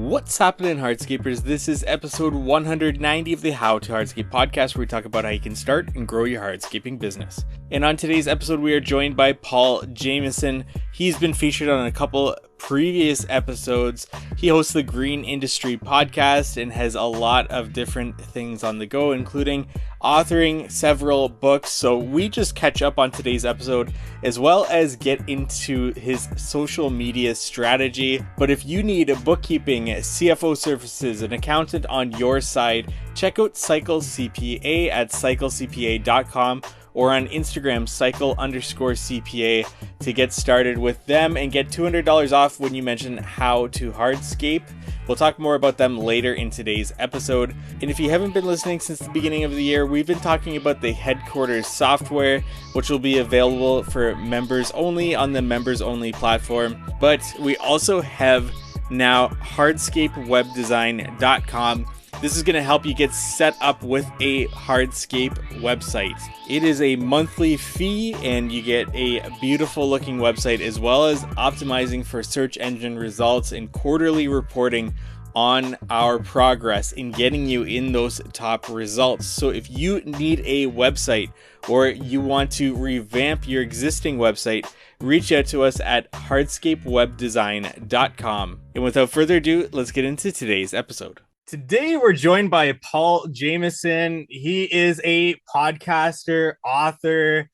What's happening, Hardscapers? This is episode 190 of the How to Hardscape podcast, where we talk about how you can start and grow your hardscaping business. And on today's episode, we are joined by Paul Jamison. He's been featured on a couple previous episodes. He hosts the Green Industry podcast and has a lot of different things on the go, including authoring several books. So we just catch up on today's episode, as well as get into his social media strategy. But if you need bookkeeping, CFO services, an accountant on your side, check out Cycle CPA at cyclecpa.com or on Instagram, cycle_CPA, to get started with them and get $200 off when you mention How to Hardscape. We'll talk more about them later in today's episode. And if you haven't been listening since the beginning of the year, we've been talking about the Headquarters software, which will be available for members only on the members only platform. But we also have now hardscapewebdesign.com. This is going to help you get set up with a hardscape website. It is a monthly fee and you get a beautiful looking website, as well as optimizing for search engine results and quarterly reporting on our progress in getting you in those top results. So if you need a website or you want to revamp your existing website, reach out to us at hardscapewebdesign.com. And without further ado, let's get into today's episode. Today, we're joined by Paul Jamison. He is a podcaster, author,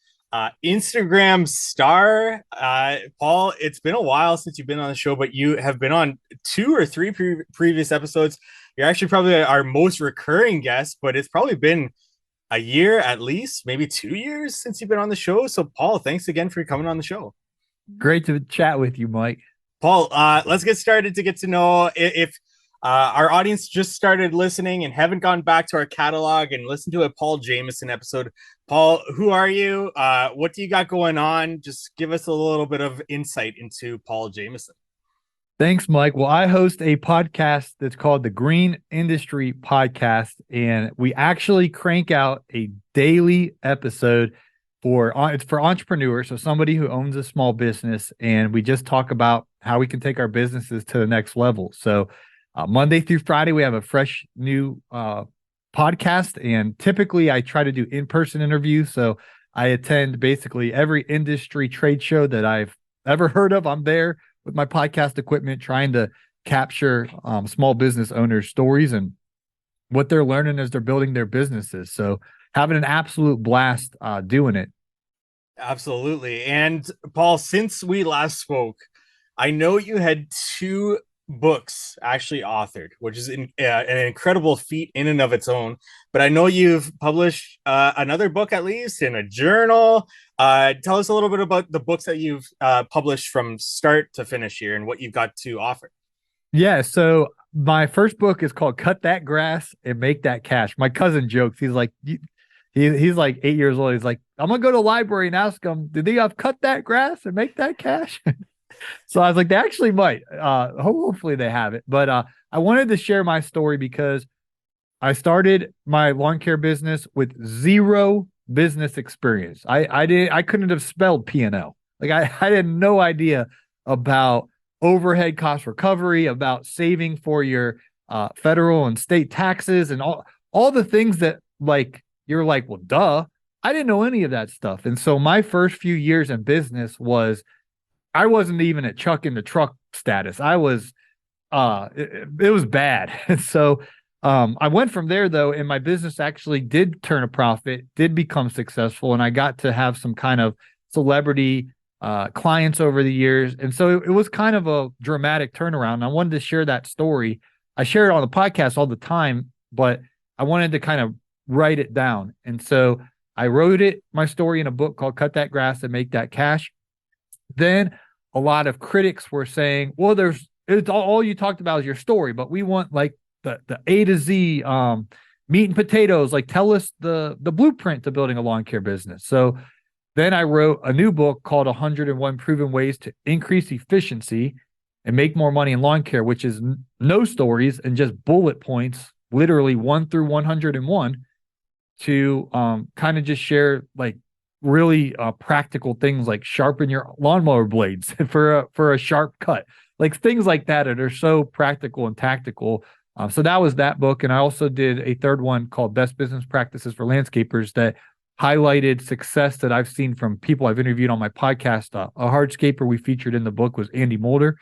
Instagram star. Paul, it's been a while since you've been on the show, but you have been on 2 or 3 previous episodes. You're actually probably our most recurring guest, but it's probably been a year at least, maybe 2 years since you've been on the show. So, Paul, thanks again for coming on the show. Great to chat with you, Mike. Paul, let's get started to get to know if our audience just started listening and haven't gone back to our catalog and listened to a Paul Jamison episode. Paul, who are you? What do you got going on? Just give us a little bit of insight into Paul Jamison. Thanks, Mike. Well, I host a podcast that's called the Green Industry Podcast, and we actually crank out a daily episode it's for entrepreneurs, so somebody who owns a small business, and we just talk about how we can take our businesses to the next level. So Monday through Friday, we have a fresh new podcast, and typically I try to do in-person interviews. So I attend basically every industry trade show that I've ever heard of. I'm there with my podcast equipment, trying to capture small business owners' stories and what they're learning as they're building their businesses. So having an absolute blast doing it. Absolutely. And Paul, since we last spoke, I know you had 2 books actually authored, which is an incredible feat in and of its own. But I know you've published another book, at least in a journal. Tell us a little bit about the books that you've published from start to finish here and what you've got to offer. Yeah, so my first book is called Cut That Grass and Make That Cash. My cousin jokes. He's like, he's like 8 years old. He's like, I'm going to go to the library and ask them, do they have cut that grass and make that cash? So I was like, they actually might. Hopefully they have it. But I wanted to share my story because I started my lawn care business with 0 business experience. I couldn't have spelled P&L. Like I had no idea about overhead cost recovery, about saving for your federal and state taxes, and all the things that like you're like, well, duh. I didn't know any of that stuff. And so my first few years in business I wasn't even at Chuck in the truck status. I was, it was bad. So I went from there though, and my business actually did turn a profit, did become successful, and I got to have some kind of celebrity clients over the years. And so it was kind of a dramatic turnaround. And I wanted to share that story. I share it on the podcast all the time, but I wanted to kind of write it down. And so I wrote my story in a book called Cut That Grass and Make That Cash. Then a lot of critics were saying, well, it's all you talked about is your story, but we want like the A to Z meat and potatoes. Like tell us the blueprint to building a lawn care business. So then I wrote a new book called 101 Proven Ways to Increase Efficiency and Make More Money in Lawn Care, which is no stories and just bullet points, literally 1 through 101, to kind of just share like really practical things like sharpen your lawnmower blades for a sharp cut. like things like that are so practical and tactical. So that was that book. And I also did a third one called Best Business Practices for Landscapers that highlighted success that I've seen from people I've interviewed on my podcast. A hardscaper we featured in the book was Andy Mulder,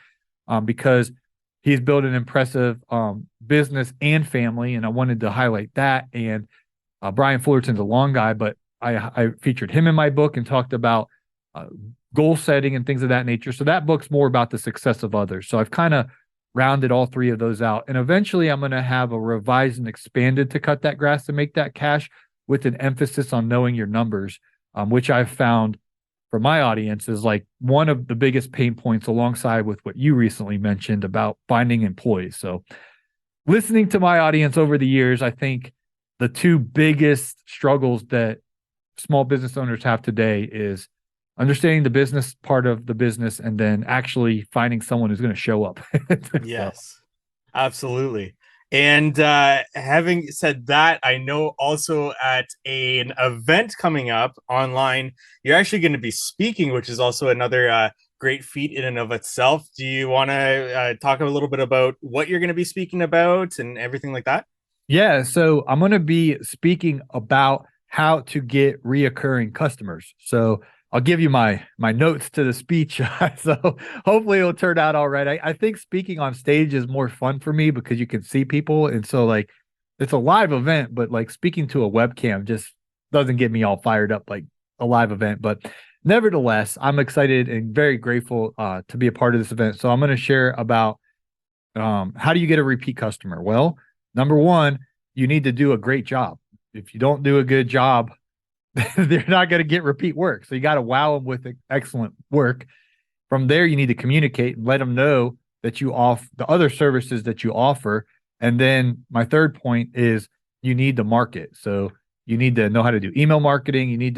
because he's built an impressive business and family, and I wanted to highlight that. And Brian Fullerton's a long guy, but I featured him in my book and talked about goal setting and things of that nature. So that book's more about the success of others. So I've kind of rounded all three of those out. And eventually I'm going to have a revised and expanded to Cut That Grass to Make That Cash, with an emphasis on knowing your numbers, which I've found for my audience is like one of the biggest pain points, alongside with what you recently mentioned about finding employees. So listening to my audience over the years, I think the two biggest struggles that small business owners have today is understanding the business part of the business, and then actually finding someone who's going to show up. Yes, absolutely. And having said that, I know also at an event coming up online, you're actually going to be speaking, which is also another great feat in and of itself. Do you want to talk a little bit about what you're going to be speaking about and everything like that? Yeah, so I'm going to be speaking about how to get reoccurring customers. So I'll give you my notes to the speech. So hopefully it'll turn out all right. I think speaking on stage is more fun for me because you can see people. And so like it's a live event, but like speaking to a webcam just doesn't get me all fired up like a live event. But nevertheless, I'm excited and very grateful to be a part of this event. So I'm going to share about how do you get a repeat customer? Well, number one, you need to do a great job. If you don't do a good job, they're not going to get repeat work. So you got to wow them with excellent work. From there, you need to communicate and let them know that you offer the other services that you offer. And then my third point is you need to market. So you need to know how to do email marketing. You need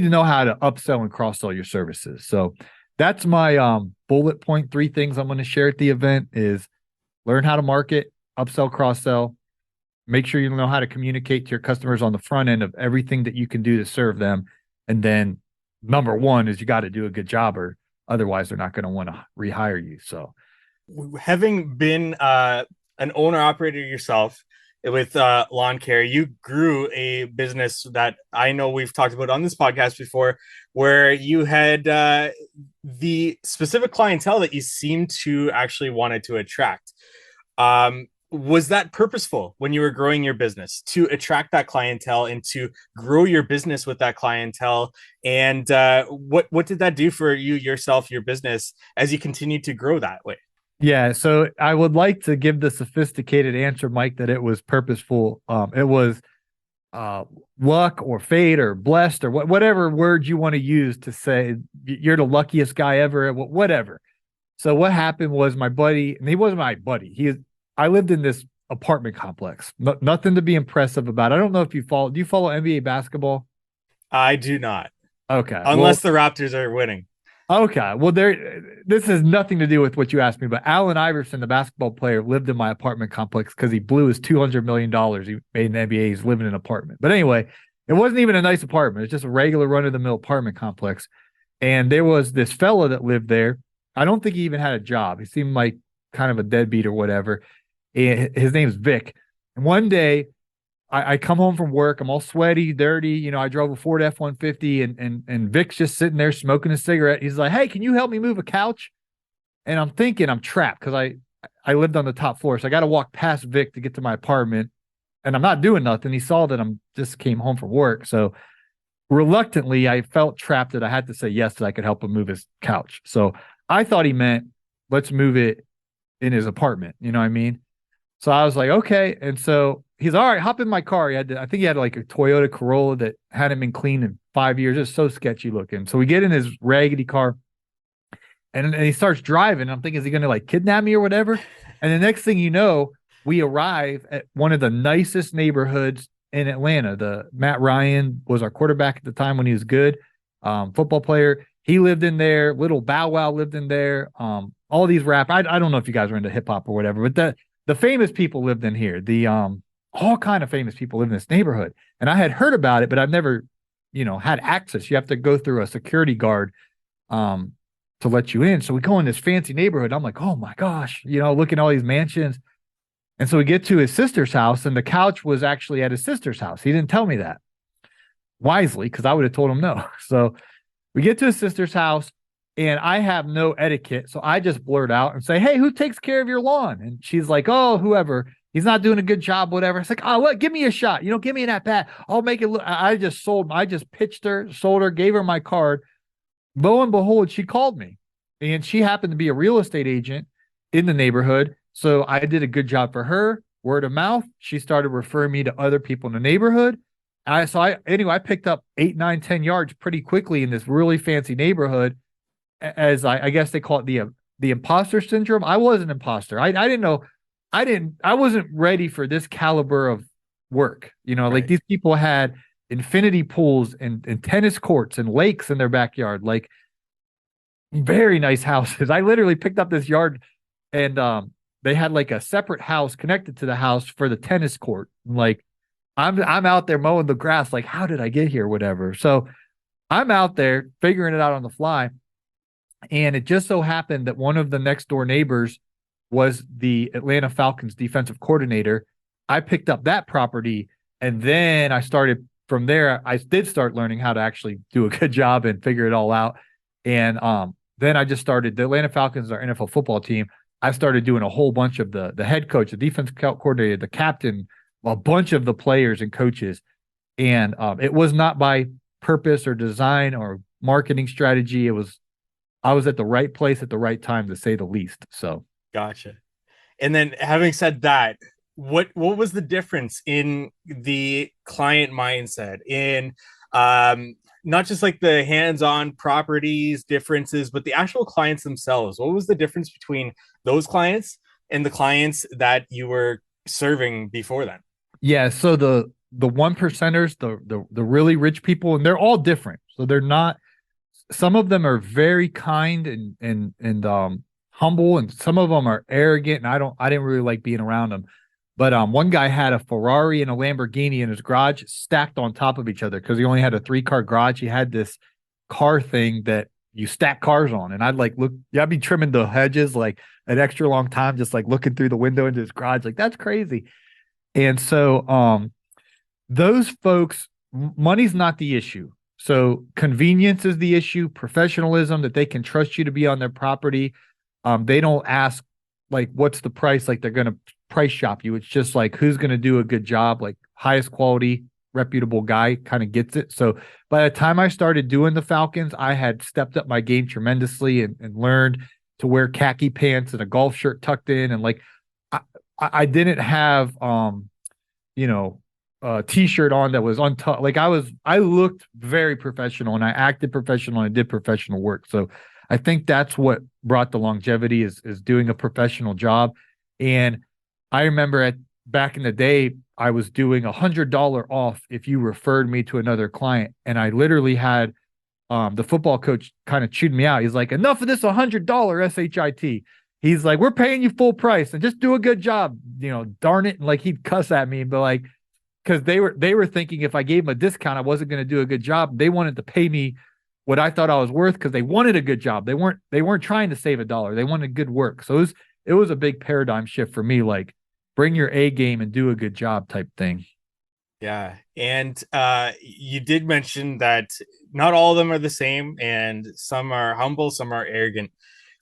to know how to upsell and cross sell your services. So that's my bullet point. 3 things I'm going to share at the event is learn how to market, upsell, cross sell. Make sure you know how to communicate to your customers on the front end of everything that you can do to serve them. And then number one is you got to do a good job, or otherwise they're not going to want to rehire you. So having been an owner operator yourself with lawn care, you grew a business that I know we've talked about on this podcast before, where you had the specific clientele that you seemed to actually wanted to attract. Was that purposeful when you were growing your business to attract that clientele and to grow your business with that clientele? And what did that do for you yourself, your business, as you continued to grow that way? yeah, so I would like to give the sophisticated answer, Mike, that it was purposeful. It was luck or fate or blessed or whatever word you want to use to say you're the luckiest guy ever, whatever. So what happened was my buddy, and he wasn't my buddy. I lived in this apartment complex. Nothing to be impressive about. I don't know if do you follow NBA basketball? I do not. Okay. Unless the Raptors are winning. Okay. Well, this has nothing to do with what you asked me, but Allen Iverson, the basketball player, lived in my apartment complex because he blew his $200 million he made in the NBA. He's living in an apartment. But anyway, it wasn't even a nice apartment. It's just a regular run-of-the-mill apartment complex. And there was this fella that lived there. I don't think he even had a job. He seemed like kind of a deadbeat or whatever. And his name's Vic. And one day I come home from work. I'm all sweaty, dirty. You know, I drove a Ford F-150 and Vic's just sitting there smoking a cigarette. He's like, hey, can you help me move a couch? And I'm thinking I'm trapped because I lived on the top floor. So I got to walk past Vic to get to my apartment. And I'm not doing nothing. He saw that I'm just came home from work. So reluctantly, I felt trapped that I had to say yes, that I could help him move his couch. So I thought he meant let's move it in his apartment. You know what I mean? So I was like, okay. And so he's all right, hop in my car. I think he had like a Toyota Corolla that hadn't been cleaned in 5 years. It's so sketchy looking. So we get in his raggedy car and he starts driving. I'm thinking, is he going to like kidnap me or whatever? And the next thing you know, we arrive at one of the nicest neighborhoods in Atlanta. The Matt Ryan was our quarterback at the time when he was good, football player. He lived in there. Little Bow Wow lived in there. All these I don't know if you guys are into hip hop or whatever, but the famous people lived in here. The all kind of famous people live in this neighborhood. And I had heard about it, but I've never, had access. You have to go through a security guard to let you in. So we go in this fancy neighborhood. I'm like, oh my gosh, looking at all these mansions. And so we get to his sister's house, and the couch was actually at his sister's house. He didn't tell me that wisely, because I would have told him no. So we get to his sister's house, and I have no etiquette. So I just blurt out and say, hey, who takes care of your lawn? And she's like, oh, whoever. He's not doing a good job, whatever. It's like, oh, what? Give me a shot. Give me an at bat. I'll make it look. I just pitched her, sold her, gave her my card. Lo and behold, she called me. And she happened to be a real estate agent in the neighborhood. So I did a good job for her. Word of mouth. She started referring me to other people in the neighborhood. I picked up 8, 9, 10 yards pretty quickly in this really fancy neighborhood. As I guess they call it the imposter syndrome. I was an imposter. I didn't know. I wasn't ready for this caliber of work. Right. Like these people had infinity pools and tennis courts and lakes in their backyard, like very nice houses. I literally picked up this yard, and they had like a separate house connected to the house for the tennis court. Like I'm out there mowing the grass, like, how did I get here? Whatever. So I'm out there figuring it out on the fly. And it just so happened that one of the next door neighbors was the Atlanta Falcons defensive coordinator. I picked up that property, and then I started from there. I did start learning how to actually do a good job and figure it all out. And then I just started. The Atlanta Falcons, our NFL football team. I started doing a whole bunch of the head coach, the defense coordinator, the captain, a bunch of the players and coaches. And it was not by purpose or design or marketing strategy. I was at the right place at the right time, to say the least. So gotcha. And then, having said that, what was the difference in the client mindset in not just like the hands-on properties differences, but the actual clients themselves? What was the difference between those clients and the clients that you were serving before then? Yeah, so the one percenters, the really rich people, and they're all different. So they're not. Some of them are very kind and humble, and some of them are arrogant, and I didn't really like being around them. But one guy had a Ferrari and a Lamborghini in his garage stacked on top of each other, because he only had a 3-car garage. He had this car thing that you stack cars on, and I'd be trimming the hedges like an extra long time, just like looking through the window into his garage, like that's crazy. And so those folks, money's not the issue. So convenience is the issue, professionalism, that they can trust you to be on their property. They don't ask like, what's the price? Like they're going to price shop you. It's just like, who's going to do a good job? Like highest quality, reputable guy kind of gets it. So by the time I started doing the Falcons, I had stepped up my game tremendously and learned to wear khaki pants and a golf shirt tucked in. And like, I didn't have, t-shirt on that was untucked. Like I looked very professional, and I acted professional, and I did professional work. So I think that's what brought the longevity is doing a professional job. And I remember back in the day, I was doing $100 off if you referred me to another client. And I literally had the football coach kind of chewed me out. He's like, enough of this $100 SHIT. He's like, we're paying you full price and just do a good job, darn it. And like, he'd cuss at me, but like, because they were thinking if I gave them a discount, I wasn't going to do a good job. They wanted to pay me what I thought I was worth, because they wanted a good job. They weren't trying to save $1. They wanted good work. So it was a big paradigm shift for me, like bring your A game and do a good job type thing. Yeah. And you did mention that not all of them are the same, and some are humble, some are arrogant.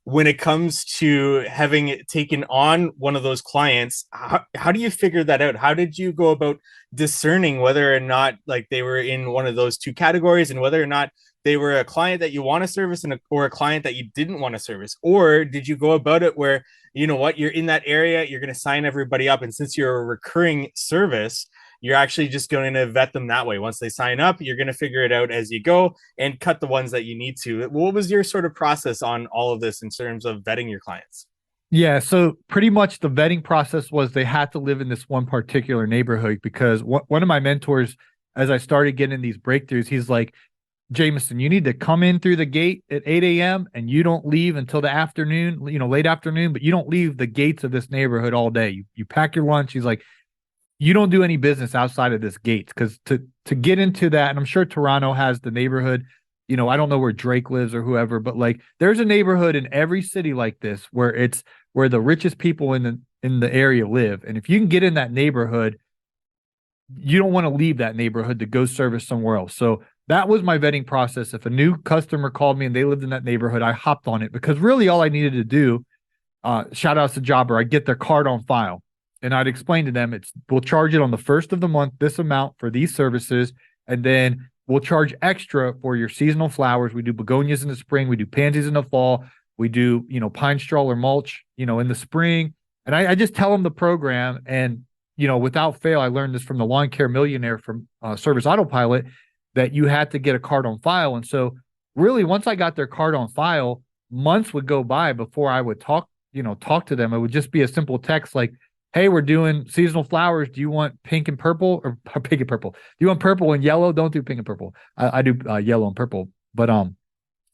When it comes to having taken on one of those clients, how do you figure that out? How did you go about discerning whether or not like they were in one of those two categories, and whether or not they were a client that you want to service or a client that you didn't want to service? Or did you go about it where, you know what, you're in that area, you're going to sign everybody up, and since you're a recurring service, you're actually just going to vet them that way. Once they sign up, you're going to figure it out as you go and cut the ones that you need to. What was your sort of process on all of this in terms of vetting your clients? Yeah, so pretty much the vetting process was they had to live in this one particular neighborhood, because one of my mentors, as I started getting these breakthroughs, he's like, Jamison, you need to come in through the gate at 8 a.m. and you don't leave until the afternoon, late afternoon, but you don't leave the gates of this neighborhood all day. You pack your lunch. He's like, you don't do any business outside of this gate, because to get into that, and I'm sure Toronto has the neighborhood I don't know where Drake lives or whoever, but like there's a neighborhood in every city like this where the richest people in the area live. And if you can get in that neighborhood, you don't want to leave that neighborhood to go service somewhere else. So that was my vetting process. If a new customer called me and they lived in that neighborhood, I hopped on it because really all I needed to do, shout outs to Jobber, I'd get their card on file and I'd explain to them we'll charge it on the first of the month, this amount for these services, and then we'll charge extra for your seasonal flowers. We do begonias in the spring, we do pansies in the fall, we do, pine straw or mulch, in the spring. And I just tell them the program. And without fail, I learned this from the Lawn Care Millionaire from Service Autopilot, that you had to get a card on file. And so really once I got their card on file, months would go by before I would talk to them. It would just be a simple text like, hey, we're doing seasonal flowers. Do you want pink and purple or pink and purple? Do you want purple and yellow? Don't do pink and purple. I do yellow and purple. But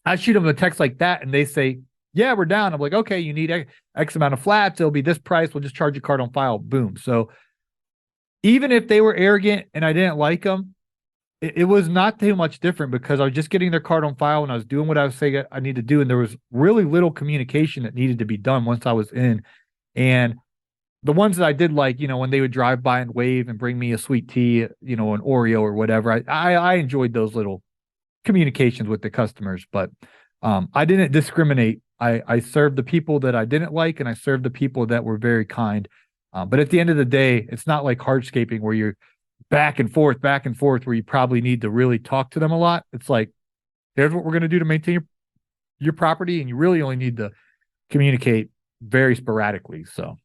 I shoot them a text like that and they say, yeah, we're down. I'm like, okay, you need X amount of flats. It'll be this price. We'll just charge your card on file. Boom. So even if they were arrogant and I didn't like them, it was not too much different because I was just getting their card on file and I was doing what I was saying I need to do. And there was really little communication that needed to be done once I was in. And the ones that I did like, when they would drive by and wave and bring me a sweet tea, an Oreo or whatever, I enjoyed those little communications with the customers, but I didn't discriminate. I served the people that I didn't like and I served the people that were very kind. But at the end of the day, it's not like hardscaping where you're back and forth, where you probably need to really talk to them a lot. It's like, here's what we're going to do to maintain your property. And you really only need to communicate very sporadically. So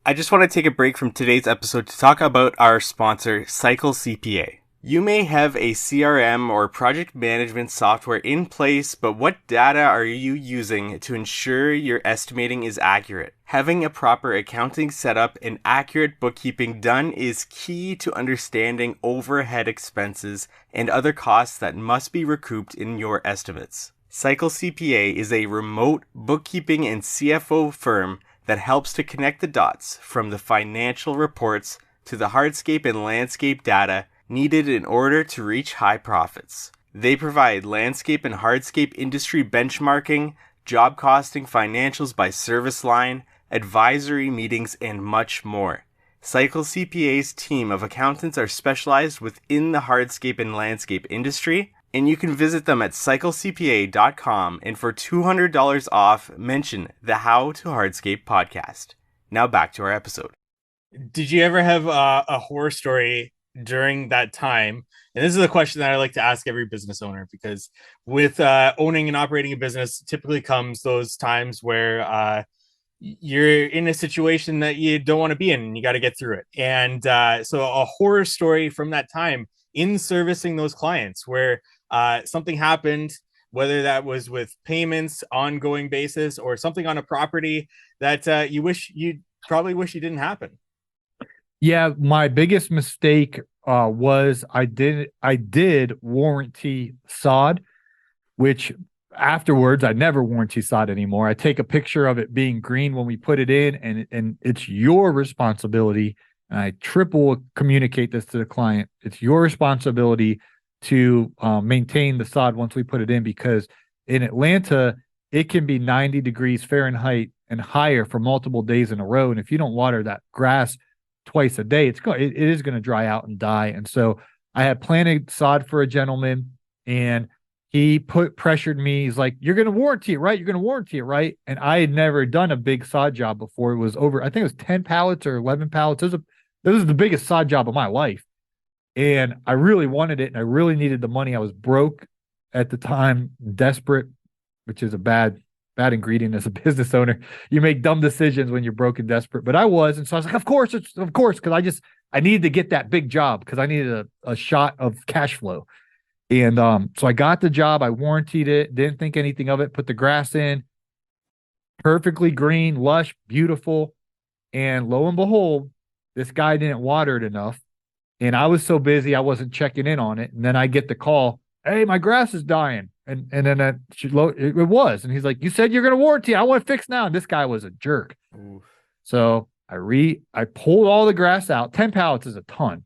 I just want to take a break from today's episode to talk about our sponsor, Cycle CPA. You may have a CRM or project management software in place, but what data are you using to ensure your estimating is accurate? Having a proper accounting setup and accurate bookkeeping done is key to understanding overhead expenses and other costs that must be recouped in your estimates. Cycle CPA is a remote bookkeeping and CFO firm that helps to connect the dots from the financial reports to the hardscape and landscape data needed in order to reach high profits. They provide landscape and hardscape industry benchmarking, job costing, financials by service line, advisory meetings, and much more. Cycle CPA's team of accountants are specialized within the hardscape and landscape industry, and you can visit them at cyclecpa.com, and for $200 off, mention the How to Hardscape podcast. Now back to our episode. Did you ever have a horror story during that time? And this is a question that I like to ask every business owner, because with owning and operating a business typically comes those times where you're in a situation that you don't want to be in and you got to get through it. And so a horror story from that time in servicing those clients where something happened, whether that was with payments, ongoing basis, or something on a property that you probably wish you didn't happen. Yeah, my biggest mistake was I did warranty sod, which afterwards I never warranty sod anymore. I take a picture of it being green when we put it in, and it's your responsibility. And I triple communicate this to the client. It's your responsibility to maintain the sod once we put it in, because in Atlanta it can be 90 degrees Fahrenheit and higher for multiple days in a row, and if you don't water that grass twice a day, it is going to dry out and die. And so I had planted sod for a gentleman, and he pressured me. He's like, "You're going to warranty it, right? You're going to warranty it, right?" And I had never done a big sod job before. It was over, I think it was 10 pallets or 11 pallets. This was the biggest sod job of my life. And I really wanted it, and I really needed the money. I was broke at the time, desperate, which is a bad ingredient as a business owner. You make dumb decisions when you're broke and desperate, but I was. And so I was like, of course, because I needed to get that big job because I needed a shot of cash flow. And so I got the job, I warrantied it, didn't think anything of it, put the grass in, perfectly green, lush, beautiful. And lo and behold, this guy didn't water it enough. And I was so busy, I wasn't checking in on it. And then I get the call, "Hey, my grass is dying." And then it was. And he's like, "You said you're going to warranty it. I want it fixed now." And this guy was a jerk. Oof. So I pulled all the grass out. 10 pallets is a ton.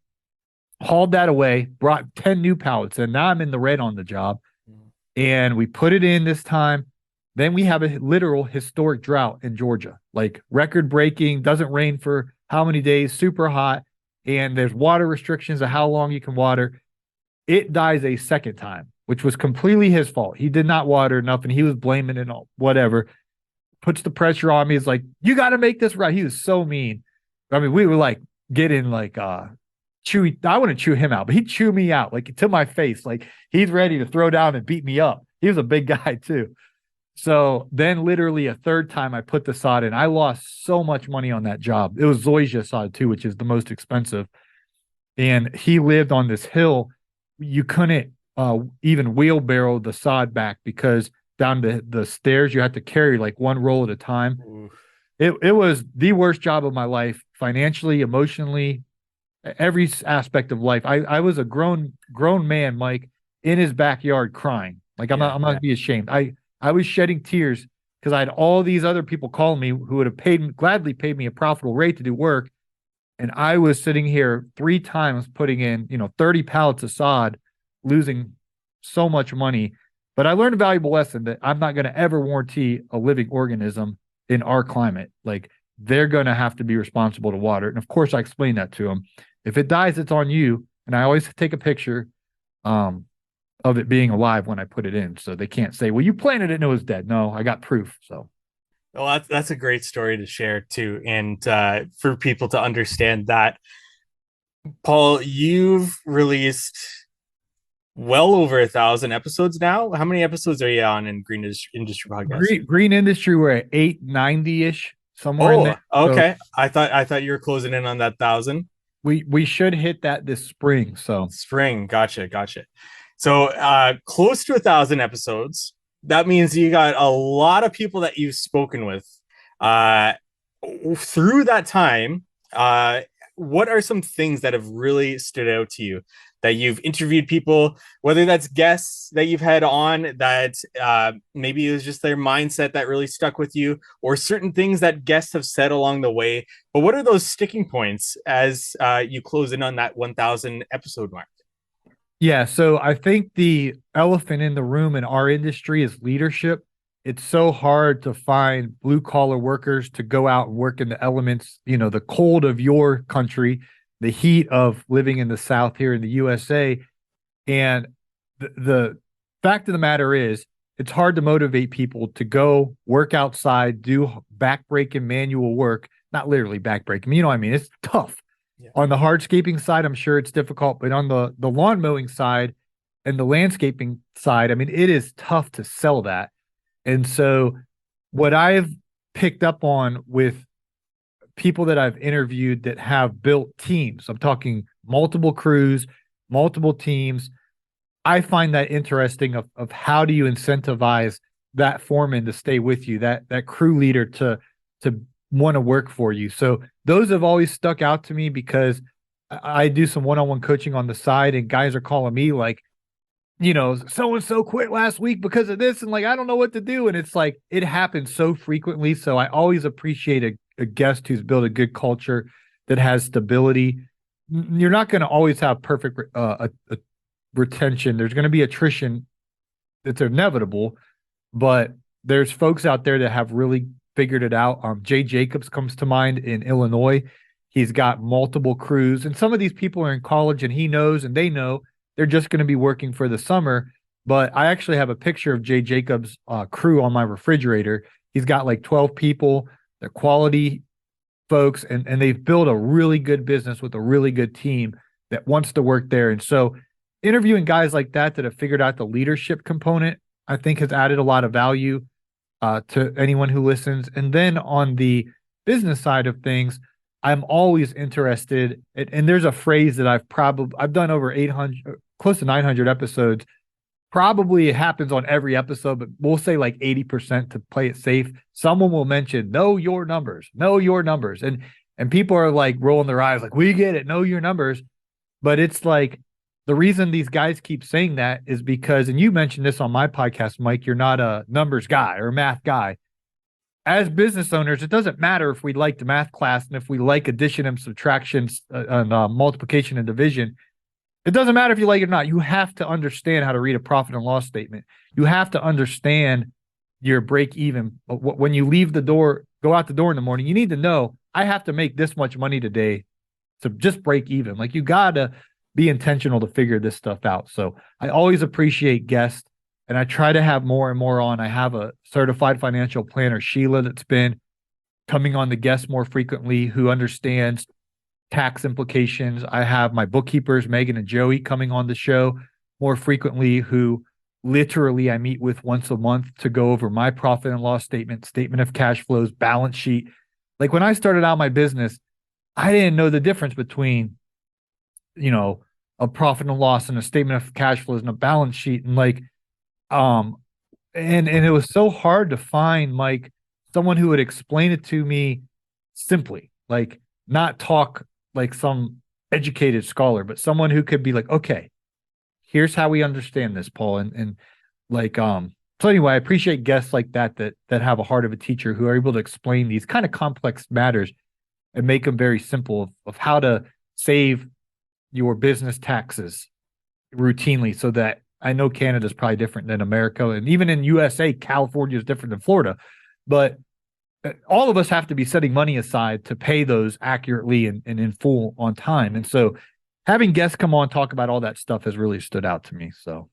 Hauled that away, brought 10 new pallets in. Now I'm in the red on the job. and we put it in this time. Then we have a literal historic drought in Georgia, like record breaking, doesn't rain for how many days, super hot, and there's water restrictions of how long you can water. It dies a second time, which was completely his fault. He did not water enough and he was blaming it on whatever. Puts the pressure on me. He's like, you got to make this right. He was so mean. I mean, we were like getting like chewy. I want to chew him out, but he'd chew me out like to my face. Like he's ready to throw down and beat me up. He was a big guy too. So then literally a third time I put the sod in. I lost so much money on that job. It was zoysia sod too, which is the most expensive. And he lived on this hill. You couldn't even wheelbarrow the sod back because down the stairs you had to carry like one roll at a time. Oof. It was the worst job of my life, financially, emotionally, every aspect of life. I was a grown man, Mike, in his backyard crying. Like I'm not gonna be ashamed. I was shedding tears because I had all these other people calling me who would have gladly paid me a profitable rate to do work. And I was sitting here 3 times putting in, 30 pallets of sod, losing so much money. But I learned a valuable lesson that I'm not going to ever warranty a living organism in our climate. Like they're going to have to be responsible to water. And of course, I explained that to them. If it dies, it's on you. And I always take a picture of it being alive when I put it in. So they can't say, well, you planted it and it was dead. No, I got proof. So. Well, that's a great story to share too. And for people to understand that, Paul, you've released well over 1,000 episodes now. How many episodes are you on in Green Industry Podcast? Green Industry, we're at 890-ish, somewhere in there. Okay. So I thought you were closing in on that 1,000. We should hit that this spring. So spring, gotcha. So close to 1,000 episodes. That means you got a lot of people that you've spoken with through that time. What are some things that have really stood out to you that you've interviewed people, whether that's guests that you've had on that maybe it was just their mindset that really stuck with you, or certain things that guests have said along the way? But what are those sticking points as you close in on that 1,000 episode mark? Yeah, so I think the elephant in the room in our industry is leadership. It's so hard to find blue collar workers to go out and work in the elements, the cold of your country, the heat of living in the South here in the USA. And the fact of the matter is, it's hard to motivate people to go work outside, do backbreaking manual work, not literally backbreaking. You know what I mean? It's tough. Yeah. On the hardscaping side, I'm sure it's difficult, but on the lawn mowing side and the landscaping side, I mean, it is tough to sell that. And so what I've picked up on with people that I've interviewed that have built teams, I'm talking multiple crews, multiple teams, I find that interesting of how do you incentivize that foreman to stay with you, that crew leader to want to work for you. So those have always stuck out to me because I do some one-on-one coaching on the side, and guys are calling me like, so-and-so quit last week because of this. And like, I don't know what to do. And it's like, it happens so frequently. So I always appreciate a guest who's built a good culture that has stability. You're not going to always have perfect retention. There's going to be attrition. It's inevitable, but there's folks out there that have really figured it out. Jay Jacobs comes to mind in Illinois. He's got multiple crews, and some of these people are in college, and he knows and they know they're just going to be working for the summer. But I actually have a picture of Jay Jacobs' crew on my refrigerator. He's got like 12 people. They're quality folks, and they've built a really good business with a really good team that wants to work there. And so interviewing guys like that have figured out the leadership component, I think has added a lot of value to anyone who listens. And then on the business side of things, I'm always interested. And there's a phrase that I've done over 800, close to 900 episodes. Probably it happens on every episode, but we'll say like 80% to play it safe. Someone will mention, know your numbers. And people are like rolling their eyes like, we get it, know your numbers. But it's like, the reason these guys keep saying that is because, and you mentioned this on my podcast, Mike, you're not a numbers guy or a math guy. As business owners, it doesn't matter if we like the math class and if we like addition and subtraction and multiplication and division. It doesn't matter if you like it or not. You have to understand how to read a profit and loss statement. You have to understand your break even. When you leave the door, go out the door in the morning, you need to know I have to make this much money today to just break even. Like you got to be intentional to figure this stuff out. So I always appreciate guests and I try to have more and more on. I have a certified financial planner, Sheila, that's been coming on the guests more frequently, who understands tax implications. I have my bookkeepers, Megan and Joey, coming on the show more frequently, who literally I meet with once a month to go over my profit and loss statement, statement of cash flows, balance sheet. Like when I started out my business, I didn't know the difference between, a profit and loss and a statement of cash flows and a balance sheet. And and it was so hard to find like someone who would explain it to me simply, like not talk like some educated scholar, but someone who could be like, okay, here's how we understand this, Paul. So anyway, I appreciate guests like that have a heart of a teacher, who are able to explain these kind of complex matters and make them very simple of how to save your business taxes routinely, so that I know Canada is probably different than America. And even in USA, California is different than Florida. But all of us have to be setting money aside to pay those accurately and in full on time. And so having guests come on, talk about all that stuff has really stood out to me. So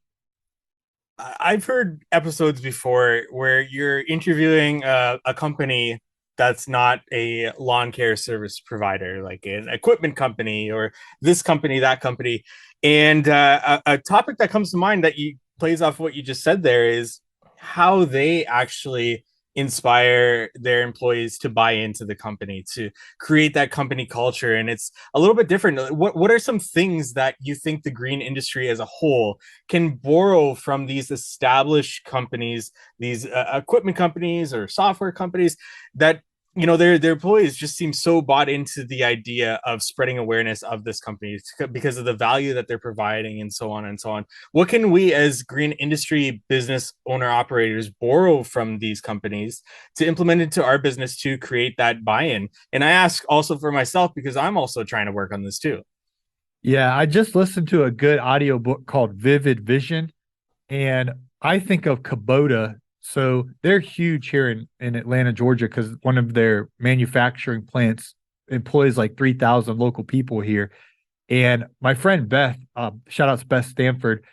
I've heard episodes before where you're interviewing a company that's not a lawn care service provider, like an equipment company or this company, that company. And a topic that comes to mind that you plays off what you just said there is how they actually inspire their employees to buy into the company, to create that company culture. And it's a little bit different. What are some things that you think the green industry as a whole can borrow from these established companies, these equipment companies or software companies, that their employees just seem so bought into the idea of spreading awareness of this company because of the value that they're providing, and so on and so on? What can we as green industry business owner operators borrow from these companies to implement into our business to create that buy-in? And I ask also for myself, because I'm also trying to work on this too. yeah, I just listened to a good audiobook called Vivid Vision, and I think of Kubota. So they're huge here in Atlanta, Georgia, because one of their manufacturing plants employs like 3,000 local people here. And my friend Beth, shout out to Beth Stanford,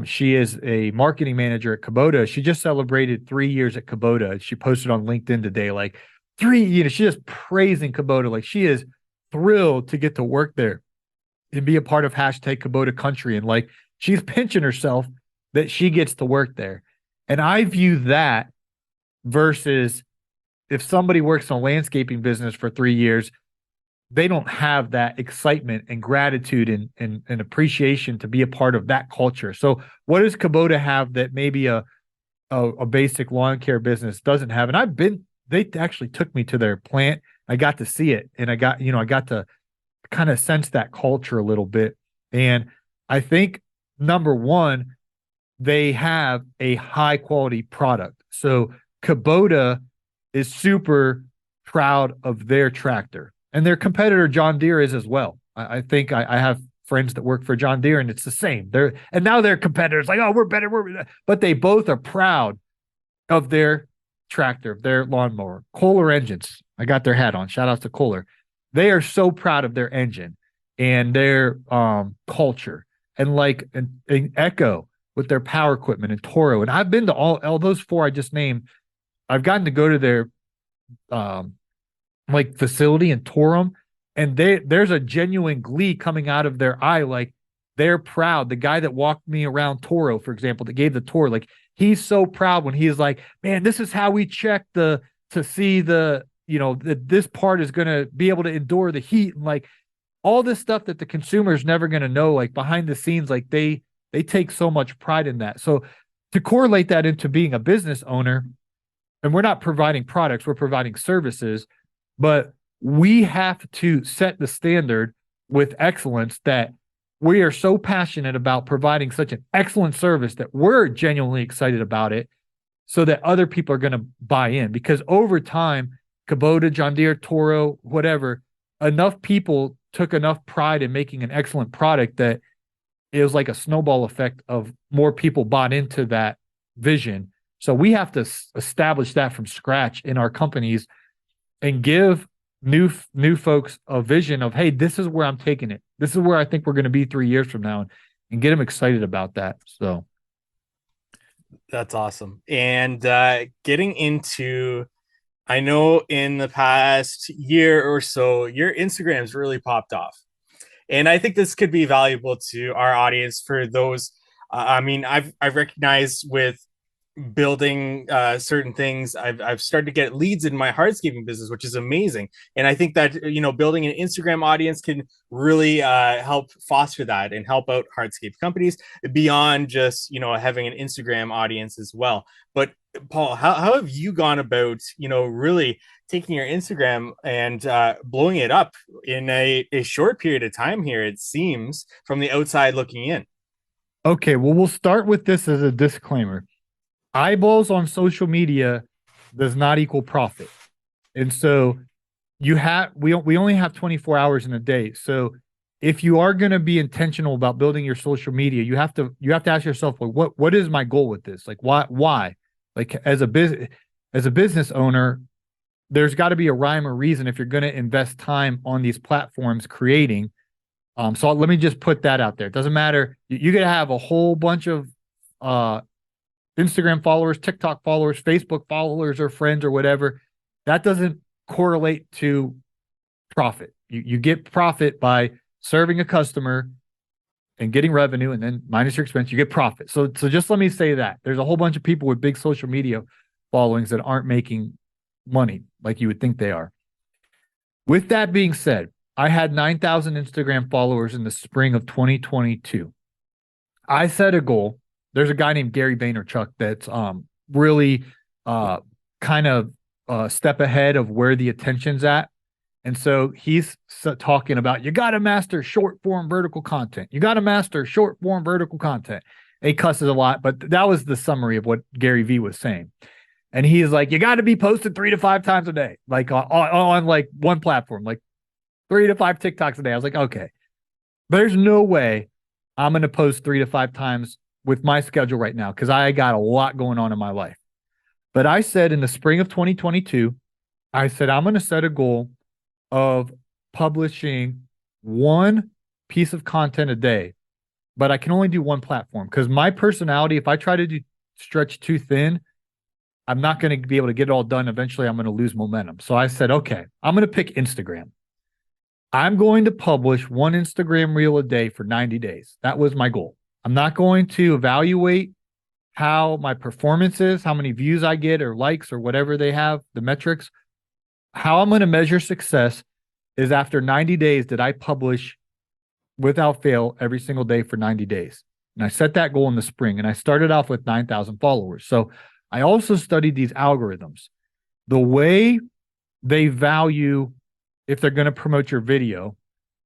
she is a marketing manager at Kubota. She just celebrated 3 years at Kubota. She posted on LinkedIn today, like she's just praising Kubota. Like she is thrilled to get to work there and be a part of hashtag Kubota country. And like she's pinching herself that she gets to work there. And I view that versus if somebody works in a landscaping business for 3 years, they don't have that excitement and gratitude and appreciation to be a part of that culture. So what does Kubota have that maybe a basic lawn care business doesn't have? And they actually took me to their plant. I got to see it, and I got to kind of sense that culture a little bit. And I think number one, they have a high quality product. So Kubota is super proud of their tractor, and their competitor John Deere is as well. I think I have friends that work for John Deere, and it's the same. And now their competitors like, oh, we're better, but they both are proud of their tractor, their lawnmower. Kohler engines. I got their hat on. Shout out to Kohler. They are so proud of their engine and their culture, and Echo with their power equipment, and Toro. And I've been to all those four I just named. I've gotten to go to their facility in Torrum, and there's a genuine glee coming out of their eye. Like they're proud. The guy that walked me around Toro, for example, that gave the tour, like he's so proud when he's like, man, this is how we check to see that this part is going to be able to endure the heat, and like all this stuff that the consumer is never going to know, like behind the scenes, like they take so much pride in that. So to correlate that into being a business owner, and we're not providing products, we're providing services, but we have to set the standard with excellence, that we are so passionate about providing such an excellent service that we're genuinely excited about it, so that other people are going to buy in. Because over time, Kubota, John Deere, Toro, whatever, enough people took enough pride in making an excellent product that it was like a snowball effect of more people bought into that vision. So we have to establish that from scratch in our companies and give new folks a vision of, hey, this is where I'm taking it. This is where I think we're going to be 3 years from now, and get them excited about that. So That's awesome. And getting into, I know in the past year or so, your Instagram's really popped off. And I think this could be valuable to our audience for those. I mean, I've recognized with building certain things, I've started to get leads in my hardscaping business, which is amazing. And I think that, you know, building an Instagram audience can really help foster that and help out hardscape companies beyond just, you know, having an Instagram audience as well. But Paul, how have you gone about, you know, really taking your Instagram and blowing it up in a short period of time here, it seems, from the outside looking in? okay, well, we'll start with this as a disclaimer. Eyeballs on social media does not equal profit. And so we only have 24 hours in a day. So if you are going to be intentional about building your social media, you have to ask yourself, like, what is my goal with this? Like, why? Like, as a business owner, there's got to be a rhyme or reason if you're going to invest time on these platforms creating. So let me just put that out there. It doesn't matter. You got to have a whole bunch of Instagram followers, TikTok followers, Facebook followers, or friends, or whatever. That doesn't correlate to profit. You get profit by serving a customer and getting revenue, and then minus your expense, you get profit. So just let me say that there's a whole bunch of people with big social media followings that aren't making money like you would think they are. With that being said, I had 9,000 Instagram followers in the spring of 2022. I set a goal. There's a guy named Gary Vaynerchuk that's really kind of a step ahead of where the attention's at. And so he's talking about, you got to master short form vertical content. You got to master short form vertical content. He cusses a lot, but that was the summary of what Gary V was saying. And he's like, you got to be posted 3 to 5 times a day, like on like one platform, like 3 to 5 TikToks a day. I was like, okay, there's no way I'm going to post 3 to 5 times with my schedule right now, because I got a lot going on in my life. But I said in the spring of 2022, I said, I'm going to set a goal of publishing one piece of content a day, but I can only do one platform, because my personality, if I try to stretch too thin, I'm not going to be able to get it all done. Eventually, I'm going to lose momentum. So I said, okay, I'm going to pick Instagram. I'm going to publish one Instagram reel a day for 90 days. That was my goal. I'm not going to evaluate how my performance is, how many views I get or likes or whatever they have, the metrics. How I'm going to measure success is after 90 days, did I publish without fail every single day for 90 days? And I set that goal in the spring, and I started off with 9,000 followers. So I also studied these algorithms. The way they value, if they're going to promote your video,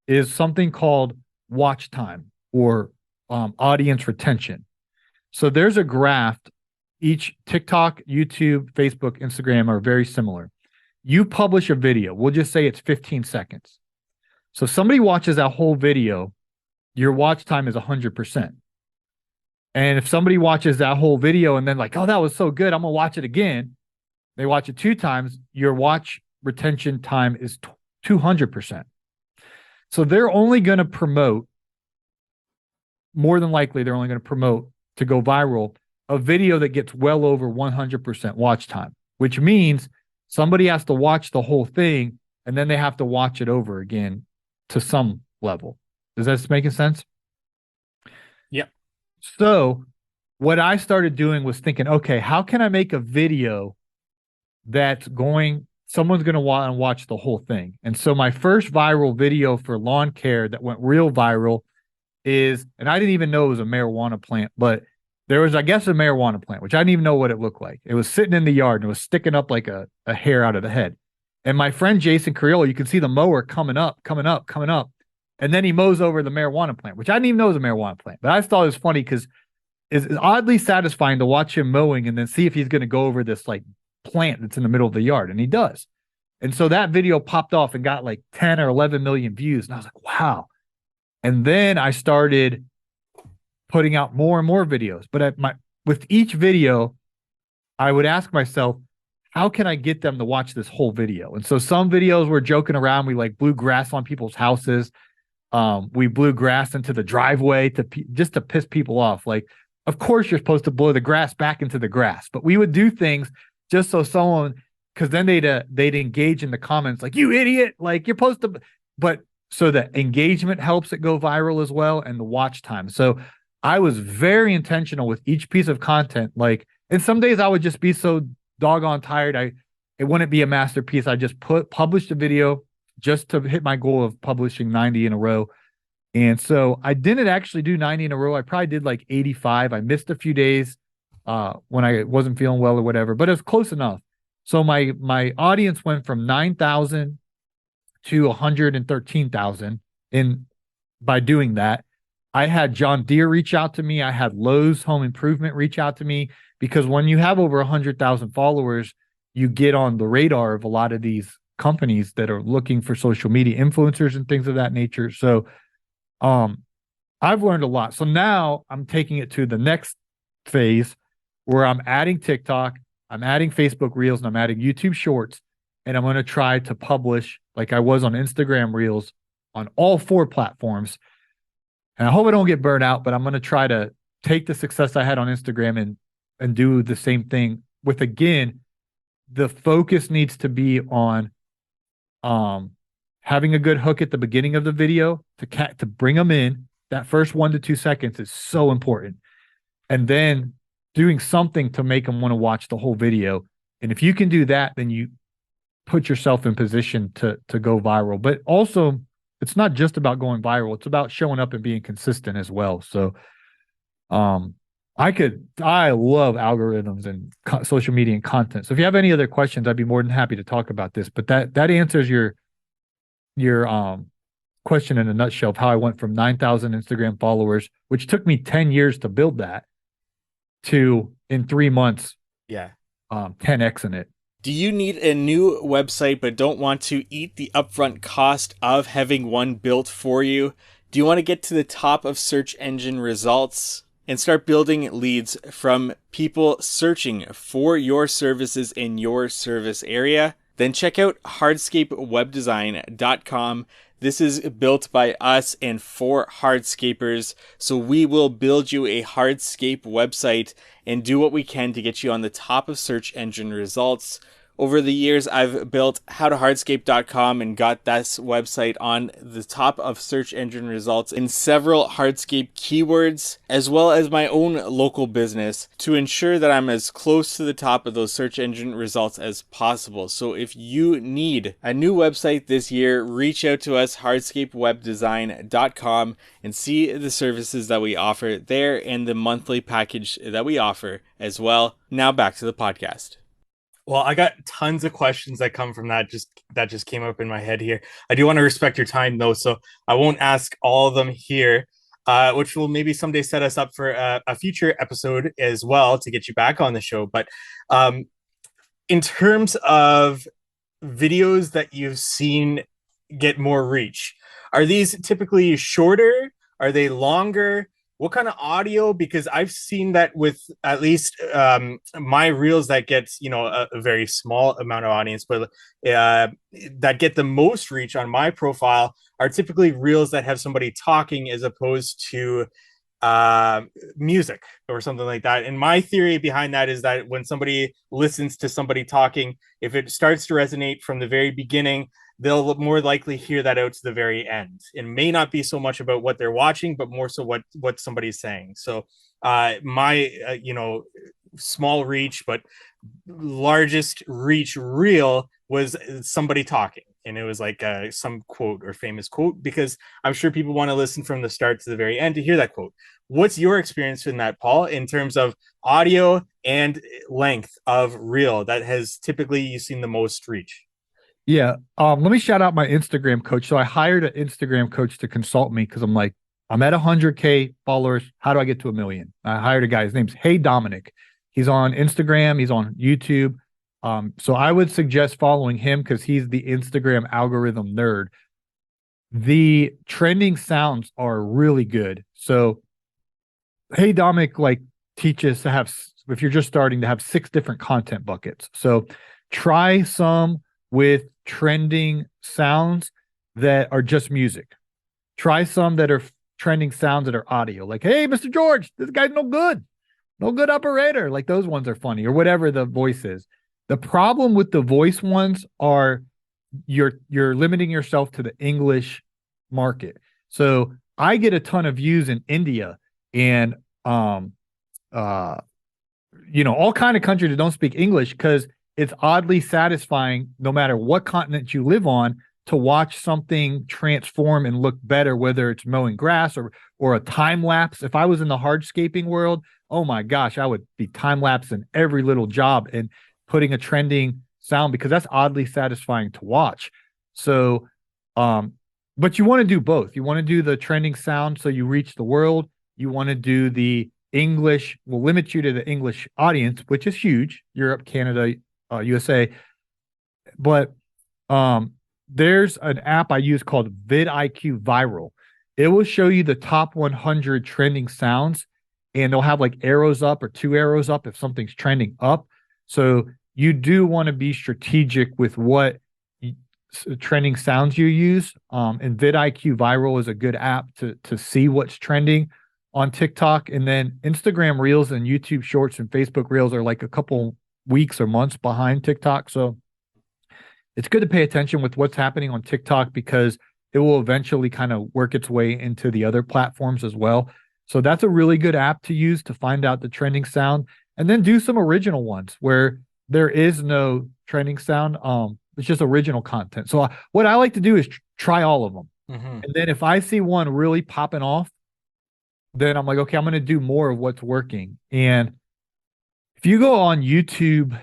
is something called watch time or audience retention. So there's a graph. Each TikTok, YouTube, Facebook, Instagram are very similar. You publish a video, we'll just say it's 15 seconds. So somebody watches that whole video, your watch time is 100%. And if somebody watches that whole video and then like, oh, that was so good, I'm going to watch it again. They watch it 2 times, your watch retention time is 200%. So they're only going to promote, more than likely, they're only going to promote to go viral a video that gets well over 100% watch time, which means somebody has to watch the whole thing and then they have to watch it over again to some level. Does that make sense? Yep. So what I started doing was thinking, okay, how can I make a video that's someone's going to want to watch the whole thing? And so my first viral video for lawn care that went real viral is, and I didn't even know it was a marijuana plant, but there was, I guess, a marijuana plant, which I didn't even know what it looked like. It was sitting in the yard and it was sticking up like a hair out of the head. And my friend Jason Carrillo, you can see the mower coming up. And then he mows over the marijuana plant, which I didn't even know was a marijuana plant. But I thought it was funny because it's oddly satisfying to watch him mowing and then see if he's going to go over this like plant that's in the middle of the yard. And he does. And so that video popped off and got like 10 or 11 million views. And I was like, wow. And then I started putting out more and more videos. But with each video, I would ask myself, how can I get them to watch this whole video? And so some videos we're joking around. We like blew grass on people's houses. We blew grass into the driveway just to piss people off. Like, of course you're supposed to blow the grass back into the grass, but we would do things just so someone, because then they'd engage in the comments like, you idiot, like you're supposed to, but so the engagement helps it go viral as well, and the watch time. So I was very intentional with each piece of content. Like, and some days I would just be so doggone tired, it wouldn't be a masterpiece. I just published a video just to hit my goal of publishing 90 in a row. And so I didn't actually do 90 in a row. I probably did like 85. I missed a few days when I wasn't feeling well or whatever, but it was close enough. So my audience went from 9,000 to 113,000 in by doing that. I had John Deere reach out to me. I had Lowe's Home Improvement reach out to me, because when you have over 100,000 followers, you get on the radar of a lot of these companies that are looking for social media influencers and things of that nature. So I've learned a lot. So now I'm taking it to the next phase where I'm adding TikTok, I'm adding Facebook Reels, and I'm adding YouTube Shorts. And I'm going to try to publish like I was on Instagram Reels on all 4 platforms. And I hope I don't get burned out, but I'm going to try to take the success I had on Instagram and do the same thing with, again, the focus needs to be on having a good hook at the beginning of the video to bring them in. That first 1 to 2 seconds is so important. And then doing something to make them want to watch the whole video. And if you can do that, then you put yourself in position to go viral. But also, it's not just about going viral. It's about showing up and being consistent as well. So I love algorithms and social media and content. So if you have any other questions, I'd be more than happy to talk about this. But that answers your question in a nutshell of how I went from 9,000 Instagram followers, which took me 10 years to build that, to in 3 months, 10x in it. Do you need a new website but don't want to eat the upfront cost of having one built for you? Do you want to get to the top of search engine results and start building leads from people searching for your services in your service area? Then check out hardscapewebdesign.com. This is built by us and for hardscapers, so we will build you a hardscape website and do what we can to get you on the top of search engine results. Over the years, I've built howtohardscape.com and got this website on the top of search engine results in several hardscape keywords, as well as my own local business, to ensure that I'm as close to the top of those search engine results as possible. So if you need a new website this year, reach out to us, hardscapewebdesign.com, and see the services that we offer there and the monthly package that we offer as well. Now back to the podcast. Well, I got tons of questions that come from that just came up in my head here. I do want to respect your time though, so I won't ask all of them here, which will maybe someday set us up for a future episode as well to get you back on the show. But in terms of videos that you've seen get more reach, are these typically shorter? Are they longer? What kind of audio? Because I've seen that with at least my reels that gets, a very small amount of audience, but that get the most reach on my profile are typically reels that have somebody talking as opposed to music or something like that. And my theory behind that is that when somebody listens to somebody talking, if it starts to resonate from the very beginning, they'll more likely hear that out to the very end. It may not be so much about what they're watching, but more so what somebody's saying. So my small reach but largest reach reel was somebody talking, and it was like some quote or famous quote, because I'm sure people want to listen from the start to the very end to hear that quote. What's your experience in that, Paul, in terms of audio and length of reel that has typically you seen the most reach? Yeah. Let me shout out my Instagram coach. So I hired an Instagram coach to consult me because I'm like, I'm at 100K followers. How do I get to 1 million? I hired a guy. His name's Hey Dominic. He's on Instagram. He's on YouTube. So I would suggest following him because he's the Instagram algorithm nerd. The trending sounds are really good. So Hey Dominic like teaches to have, if you're just starting, to have 6 different content buckets. So try some with trending sounds that are just music. Try some that are trending sounds that are audio. Like, hey, Mr. George, this guy's no good. No good operator. Like those ones are funny, or whatever the voice is. The problem with the voice ones are you're limiting yourself to the English market. So I get a ton of views in India and uh all kind of countries that don't speak English, because it's oddly satisfying no matter what continent you live on to watch something transform and look better, whether it's mowing grass or a time lapse. If I was in the hardscaping world, oh my gosh, I would be time lapsing every little job and putting a trending sound, because that's oddly satisfying to watch. So but you want to do both. You want to do the trending sound so you reach the world. You want to do the English, will limit you to the English audience, which is huge, Europe, Canada, USA. But there's an app I use called vidIQ Viral. It will show you the top 100 trending sounds, and they'll have like arrows up or 2 arrows up if something's trending up. So you do want to be strategic with what trending sounds you use. And vidIQ Viral is a good app to see what's trending on TikTok. And then Instagram Reels and YouTube Shorts and Facebook Reels are like a couple weeks or months behind TikTok. So it's good to pay attention with what's happening on TikTok, because it will eventually kind of work its way into the other platforms as well. So that's a really good app to use to find out the trending sound, and then do some original ones where there is no trending sound. It's just original content. So what I like to do is try all of them. Mm-hmm. And then if I see one really popping off, then I'm like, okay, I'm going to do more of what's working. And if you go on YouTube,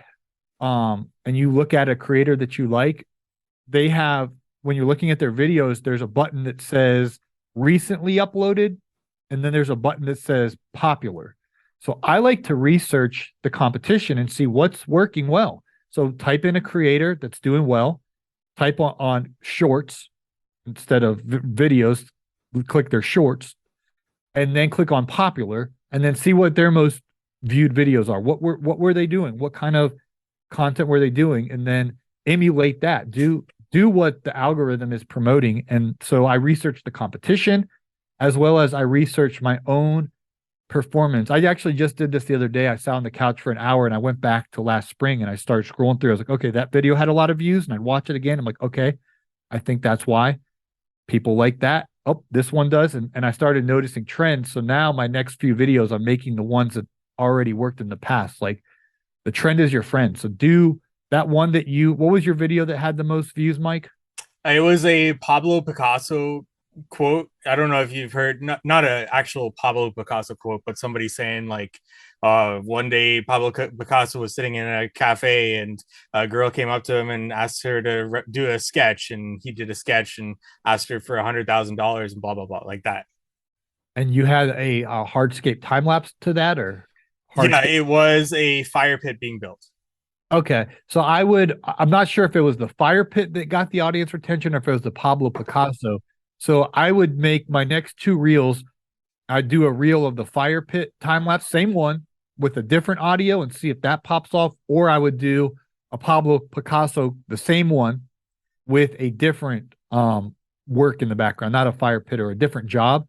and you look at a creator that you like, they have, when you're looking at their videos, there's a button that says recently uploaded, and then there's a button that says popular. So I like to research the competition and see what's working well. So type in a creator that's doing well, type on shorts instead of videos, click their shorts, and then click on popular, and then see what their most viewed videos are. What were they doing? What kind of content were they doing? And then emulate that. Do what the algorithm is promoting. And so I researched the competition, as well as I researched my own performance. I actually just did this the other day. I sat on the couch for an hour and I went back to last spring and I started scrolling through. I was like, okay, that video had a lot of views, and I'd watch it again. I'm like, okay, I think that's why people like that. Oh, this one does. And I started noticing trends. So now my next few videos, I'm making the ones that already worked in the past. Like, the trend is your friend. So do that one that what was your video that had the most views, Mike? It was a Pablo Picasso quote. I don't know if you've heard, not an actual Pablo Picasso quote, but somebody saying like, one day Pablo Picasso was sitting in a cafe and a girl came up to him and asked her to do a sketch, and he did a sketch and asked her for $100,000 and blah blah blah, like that. And you had a hardscape time lapse to that, or? Yeah, it was a fire pit being built. Okay. So I'm not sure if it was the fire pit that got the audience retention or if it was the Pablo Picasso. So I would make my next 2 reels. I'd do a reel of the fire pit time lapse, same one with a different audio, and see if that pops off. Or I would do a Pablo Picasso, the same one with a different work in the background, not a fire pit or a different job,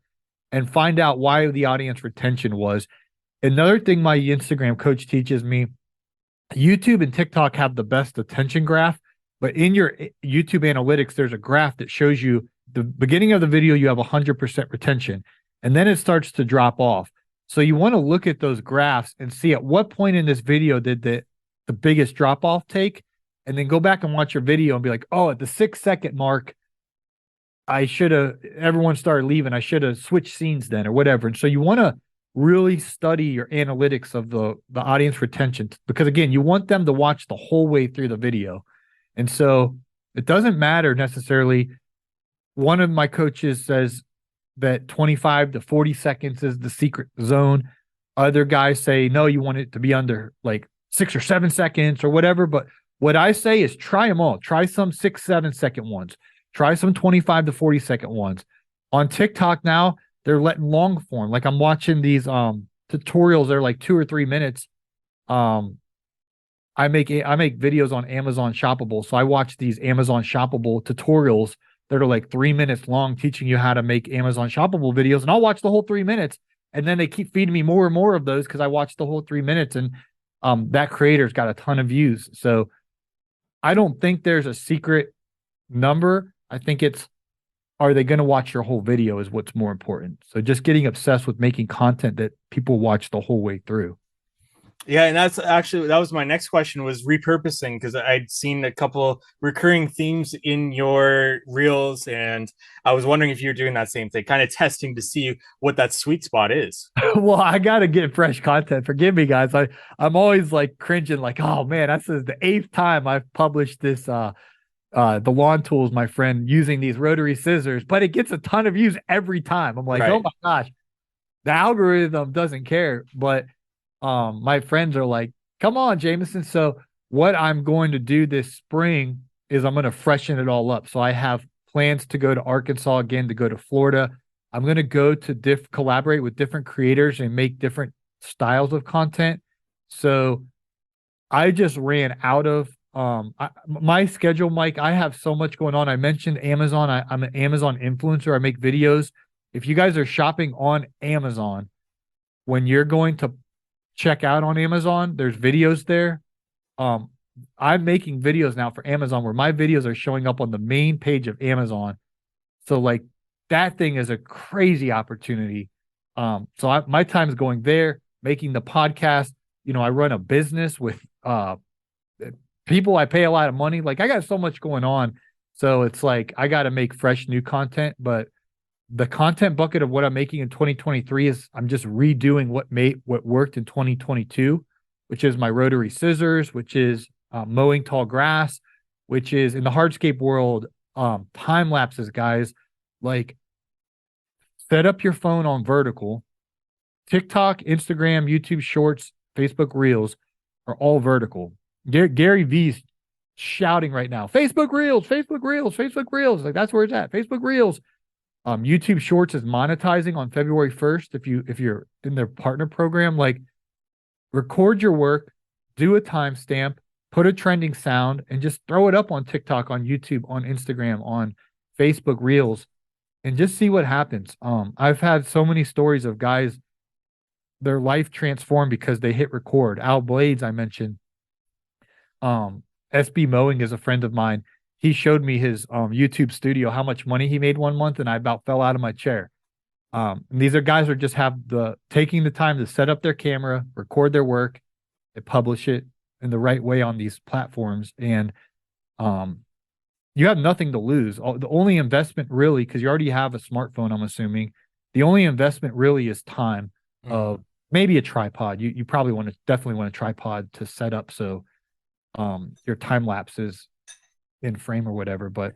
and find out why the audience retention was. Another thing my Instagram coach teaches me, YouTube and TikTok have the best attention graph, but in your YouTube analytics, there's a graph that shows you the beginning of the video, you have 100% retention, and then it starts to drop off. So you want to look at those graphs and see at what point in this video did the biggest drop off take, and then go back and watch your video and be like, oh, at the 6-second mark, everyone started leaving. I should have switched scenes then, or whatever. And so you want to really study your analytics of the audience retention, because again, you want them to watch the whole way through the video. And so it doesn't matter necessarily. One of my coaches says that 25 to 40 seconds is the secret zone. Other guys say, no, you want it to be under like 6 or 7 seconds or whatever. But what I say is try them all. Try some 6-7 second ones. Try some 25 to 40 second ones. On TikTok now, they're letting long form. Like I'm watching these tutorials that are like 2 or 3 minutes. I make videos on Amazon Shoppable. So I watch these Amazon Shoppable tutorials that are like 3 minutes long, teaching you how to make Amazon Shoppable videos. And I'll watch the whole 3 minutes. And then they keep feeding me more and more of those because I watched the whole 3 minutes. And that creator's got a ton of views. So I don't think there's a secret number. I think it's, are they going to watch your whole video is what's more important. So just getting obsessed with making content that people watch the whole way through. Yeah, and that was my next question, was repurposing, because I'd seen a couple recurring themes in your reels, and I was wondering if you're doing that same thing, kind of testing to see what that sweet spot is. Well, I gotta get fresh content. Forgive me, guys. I'm always like cringing, like, oh man, that's the 8th time I've published this the lawn tools, my friend, using these rotary scissors, but it gets a ton of views every time. I'm like, oh my gosh, the algorithm doesn't care. But my friends are like, come on, Jamison. So what I'm going to do this spring is I'm going to freshen it all up. So I have plans to go to Arkansas again, to go to Florida. I'm going to go to collaborate with different creators and make different styles of content. So I just ran out of my schedule, Mike. I have so much going on. I mentioned Amazon. I'm an Amazon influencer. I make videos. If you guys are shopping on Amazon, when you're going to check out on Amazon, there's videos there. I'm making videos now for Amazon where my videos are showing up on the main page of Amazon. So like that thing is a crazy opportunity. So my time is going there, making the podcast. You know, I run a business with people. I pay a lot of money. Like I got so much going on. So it's like I got to make fresh new content, but the content bucket of what I'm making in 2023 is I'm just redoing what worked in 2022, which is my rotary scissors, which is mowing tall grass, which is in the hardscape world, time lapses, guys. Like set up your phone on vertical. TikTok, Instagram, YouTube Shorts, Facebook Reels are all vertical. Gary V's shouting right now, Facebook Reels, Facebook Reels, Facebook Reels. Like that's where it's at. Facebook Reels. YouTube Shorts is monetizing on February 1st. If you're in their partner program, like record your work, do a timestamp, put a trending sound, and just throw it up on TikTok, on YouTube, on Instagram, on Facebook Reels, and just see what happens. I've had so many stories of guys, their life transformed because they hit record. Al Blades, I mentioned. SB Mowing is a friend of mine. He showed me his YouTube studio, how much money he made one month, and I about fell out of my chair. And these are guys who just have taking the time to set up their camera, record their work, and publish it in the right way on these platforms. And you have nothing to lose. The only investment really, because you already have a smartphone, I'm assuming, the only investment really is time of maybe a tripod. You probably definitely want a tripod to set up so your time lapse is in frame or whatever. But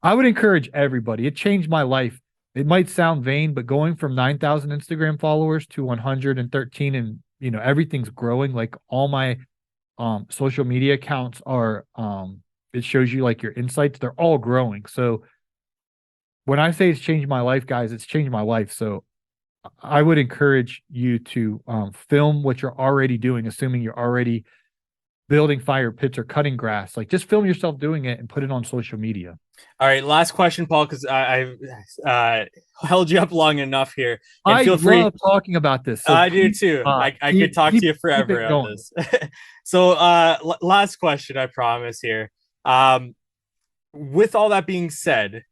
I would encourage everybody. It changed my life. It might sound vain, but going from 9,000 Instagram followers to 113, and you know everything's growing. Like all my social media accounts are it shows you like your insights, they're all growing. So when I say it's changed my life, guys, it's changed my life. So I would encourage you to film what you're already doing, assuming you're already building fire pits or cutting grass. Like just film yourself doing it and put it on social media. All right, last question, Paul, because I've held you up long enough here. And I feel free. love talking about this. So I do too. I could talk to you forever on this. So last question, I promise here. With all that being said,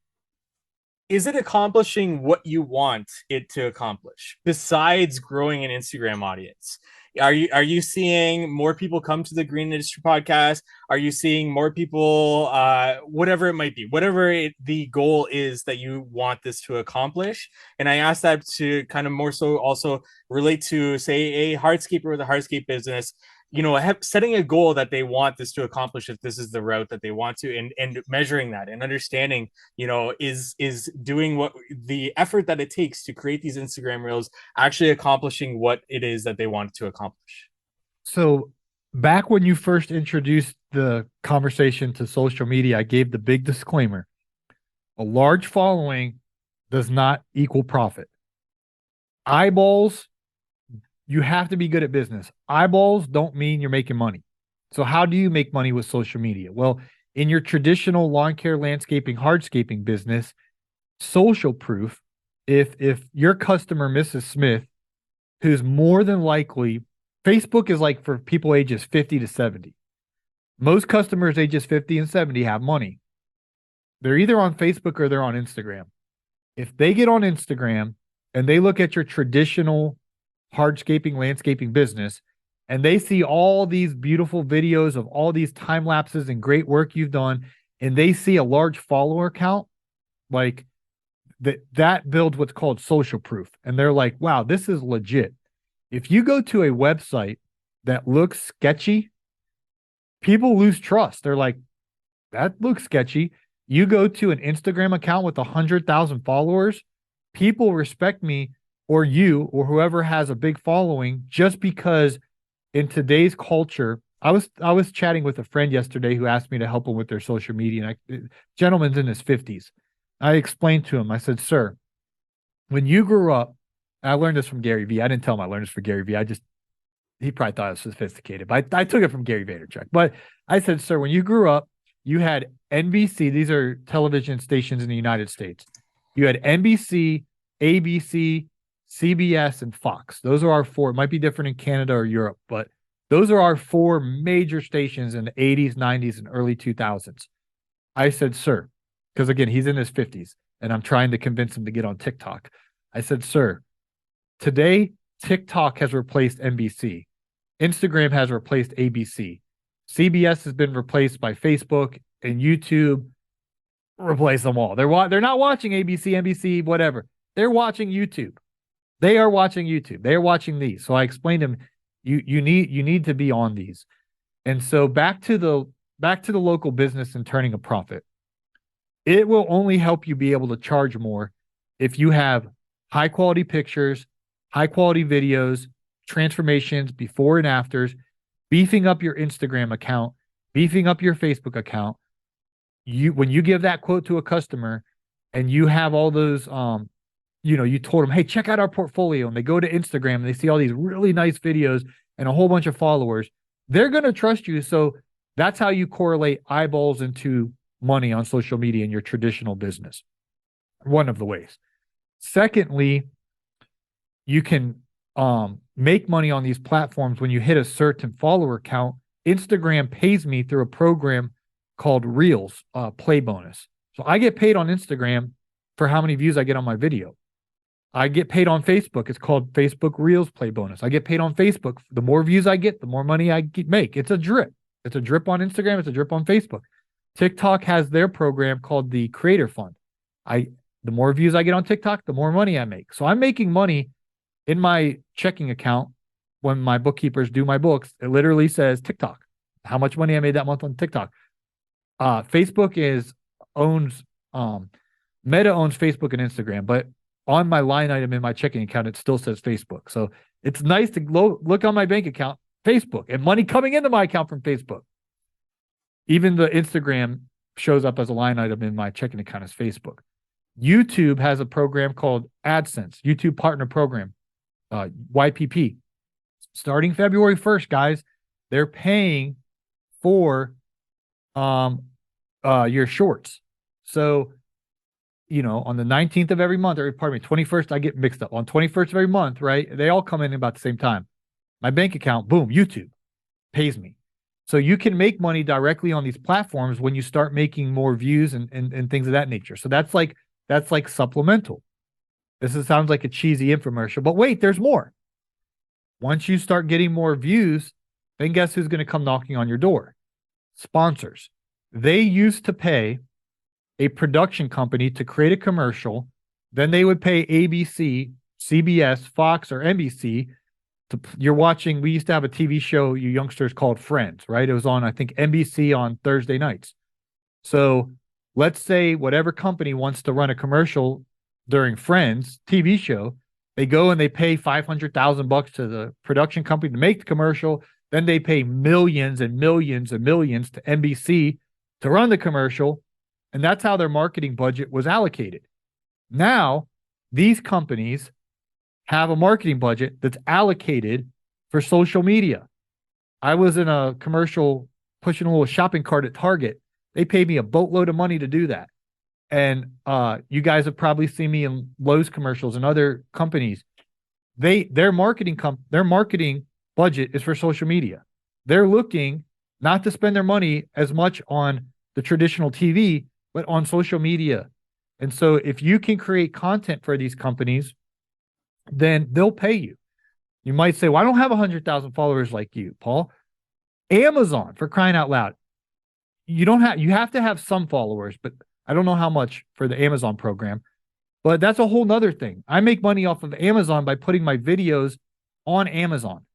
is it accomplishing what you want it to accomplish besides growing an Instagram audience? Are you seeing more people come to the Green Industry Podcast? Are you seeing more people, whatever it might be, the goal is that you want this to accomplish? And I ask that to kind of more so also relate to, say, a hardscaper with a hardscape business, you know, setting a goal that they want this to accomplish, if this is the route that they want to, and measuring that and understanding, you know, is doing what the effort that it takes to create these Instagram reels actually accomplishing what it is that they want to accomplish. So back when you first introduced the conversation to social media, I gave the big disclaimer. A large following does not equal profit. Eyeballs you have to be good at business. Eyeballs don't mean you're making money. So how do you make money with social media? Well, in your traditional lawn care, landscaping, hardscaping business, social proof, if your customer, Mrs. Smith, who's more than likely, Facebook is like for people ages 50 to 70. Most customers ages 50 and 70 have money. They're either on Facebook or they're on Instagram. If they get on Instagram and they look at your traditional hardscaping, landscaping business, and they see all these beautiful videos of all these time lapses and great work you've done, and they see a large follower count, like that builds what's called social proof. And they're like, wow, this is legit. If you go to a website that looks sketchy, people lose trust. They're like, that looks sketchy. You go to an Instagram account with 100,000 followers, people respect me or you or whoever has a big following just because in today's culture, I was chatting with a friend yesterday who asked me to help him with their social media. And gentleman's in his 50s. I explained to him, I said, sir, when you grew up, I learned this from Gary Vee. I didn't tell him I learned this from Gary Vee. He probably thought I was sophisticated, but I took it from Gary Vaynerchuk. But I said, sir, when you grew up, you had NBC. These are television stations in the United States. You had NBC, ABC, CBS, and Fox. Those are our four. It might be different in Canada or Europe, but those are our four major stations in the 80s, 90s, and early 2000s. I said, sir, because again, he's in his 50s, and I'm trying to convince him to get on TikTok. I said, sir, today, TikTok has replaced NBC. Instagram has replaced ABC. CBS has been replaced by Facebook, and YouTube replaced them all. They're not watching ABC, NBC, whatever. They're watching YouTube. They are watching YouTube. They are watching these. So I explained to him, you need to be on these. And so back to the local business and turning a profit. It will only help you be able to charge more if you have high quality pictures, high quality videos, transformations, before and afters, beefing up your Instagram account, beefing up your Facebook account. When you give that quote to a customer and you have all those, you told them, hey, check out our portfolio. And they go to Instagram and they see all these really nice videos and a whole bunch of followers. They're going to trust you. So that's how you correlate eyeballs into money on social media in your traditional business. One of the ways. Secondly, you can make money on these platforms when you hit a certain follower count. Instagram pays me through a program called Reels, Play Bonus. So I get paid on Instagram for how many views I get on my video. I get paid on Facebook. It's called Facebook Reels Play Bonus. I get paid on Facebook. The more views I get, the more money I make. It's a drip. It's a drip on Instagram. It's a drip on Facebook. TikTok has their program called the Creator Fund. The more views I get on TikTok, the more money I make. So I'm making money in my checking account when my bookkeepers do my books. It literally says TikTok, how much money I made that month on TikTok. Facebook owns Meta owns Facebook and Instagram, but on my line item in my checking account, it still says Facebook. So it's nice to look on my bank account, Facebook, and money coming into my account from Facebook. Even the Instagram shows up as a line item in my checking account as Facebook. YouTube has a program called AdSense, YouTube Partner Program, YPP. Starting February 1st, guys, they're paying for your shorts. So, on the 19th of every month, or pardon me, 21st, I get mixed up. On 21st of every month, right? They all come in about the same time. My bank account, boom, YouTube pays me. So you can make money directly on these platforms when you start making more views and things of that nature. So that's like supplemental. Sounds like a cheesy infomercial, but wait, there's more. Once you start getting more views, then guess who's going to come knocking on your door? Sponsors. They used to pay a production company to create a commercial. Then they would pay ABC, CBS, Fox, or NBC. You're watching, we used to have a TV show, you youngsters, called Friends, right? It was on, I think, NBC on Thursday nights. So let's say whatever company wants to run a commercial during Friends TV show, they go and they pay $500,000 to the production company to make the commercial. Then they pay millions and millions and millions to NBC to run the commercial. And that's how their marketing budget was allocated. Now, these companies have a marketing budget that's allocated for social media. I was in a commercial pushing a little shopping cart at Target. They paid me a boatload of money to do that. And you guys have probably seen me in Lowe's commercials and other companies. Their marketing budget is for social media. They're looking not to spend their money as much on the traditional TV, but on social media. And so if you can create content for these companies, then they'll pay you. You might say, well, I don't have 100,000 followers like you, Paul. Amazon, for crying out loud. You have to have some followers, but I don't know how much for the Amazon program. But that's a whole nother thing. I make money off of Amazon by putting my videos on Amazon.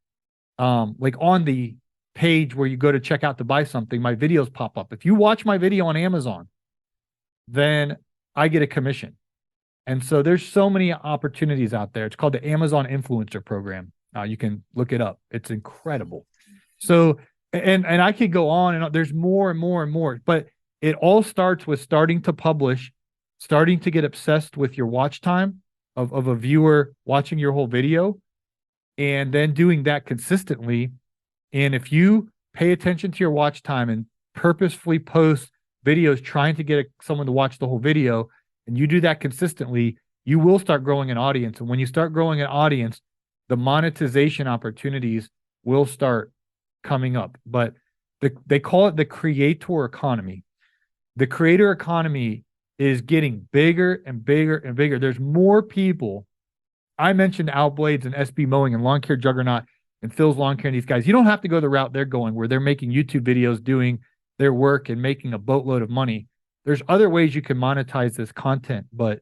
Like on the page where you go to check out to buy something, my videos pop up. If you watch my video on Amazon, then I get a commission. And so there's so many opportunities out there. It's called the Amazon Influencer Program. You can look it up. It's incredible. So, and I could go on and on. There's more and more and more, but it all starts with starting to publish, starting to get obsessed with your watch time of a viewer watching your whole video, and then doing that consistently. And if you pay attention to your watch time and purposefully post videos trying to get someone to watch the whole video, and you do that consistently, you will start growing an audience. And when you start growing an audience, the monetization opportunities will start coming up. But they call it the creator economy. The creator economy is getting bigger and bigger and bigger. There's more people. I mentioned Outblades and SB Mowing and Lawn Care Juggernaut and Phil's Lawn Care and these guys. You don't have to go the route they're going, where they're making YouTube videos, doing their work and making a boatload of money. There's other ways you can monetize this content, but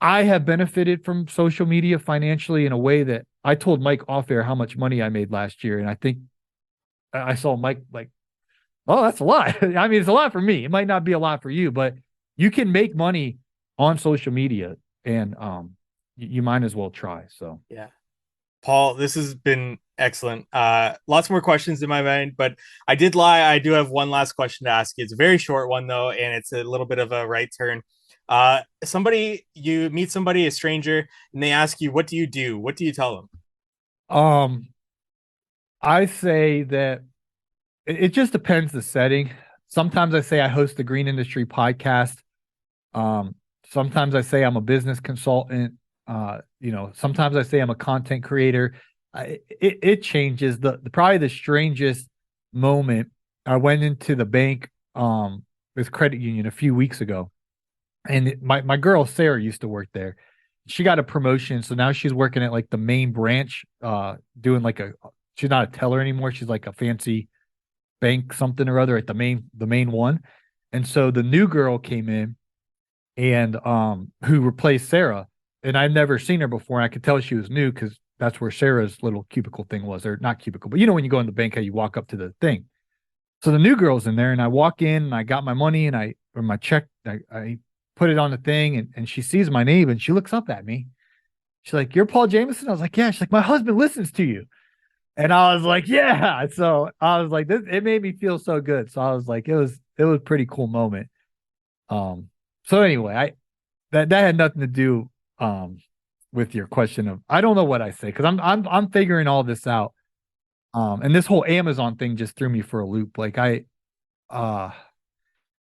I have benefited from social media financially in a way that I told Mike off air how much money I made last year. And I think I saw Mike like, oh, that's a lot. I mean, it's a lot for me. It might not be a lot for you, but you can make money on social media, and you might as well try. So, yeah. Paul, this has been excellent. Lots more questions in my mind, but I did lie. I do have one last question to ask you. It's a very short one, though, and it's a little bit of a right turn. You meet somebody, a stranger, and they ask you, what do you do? What do you tell them? I say that it just depends the setting. Sometimes I say I host the Green Industry podcast. Sometimes I say I'm a business consultant. Sometimes I say I'm a content creator. It changes. Probably the strangest moment, I went into the bank with credit union a few weeks ago, and my girl Sarah used to work there. She got a promotion, so now she's working at like the main branch, doing like she's not a teller anymore. She's like a fancy bank something or other at the main one. And so the new girl came in, and who replaced Sarah. And I've never seen her before. And I could tell she was new because that's where Sarah's little cubicle thing was, or not cubicle, but when you go in the bank, how you walk up to the thing. So the new girl's in there, and I walk in, and I got my money and my check, I put it on the thing, and she sees my name, and she looks up at me. She's like, "You're Paul Jamison?" I was like, "Yeah." She's like, "My husband listens to you." And I was like, "Yeah." So I was like, it made me feel so good. So I was like, it was a pretty cool moment. So anyway, that had nothing to do with your question of, I don't know what I say, because I'm figuring all this out. And this whole Amazon thing just threw me for a loop. Like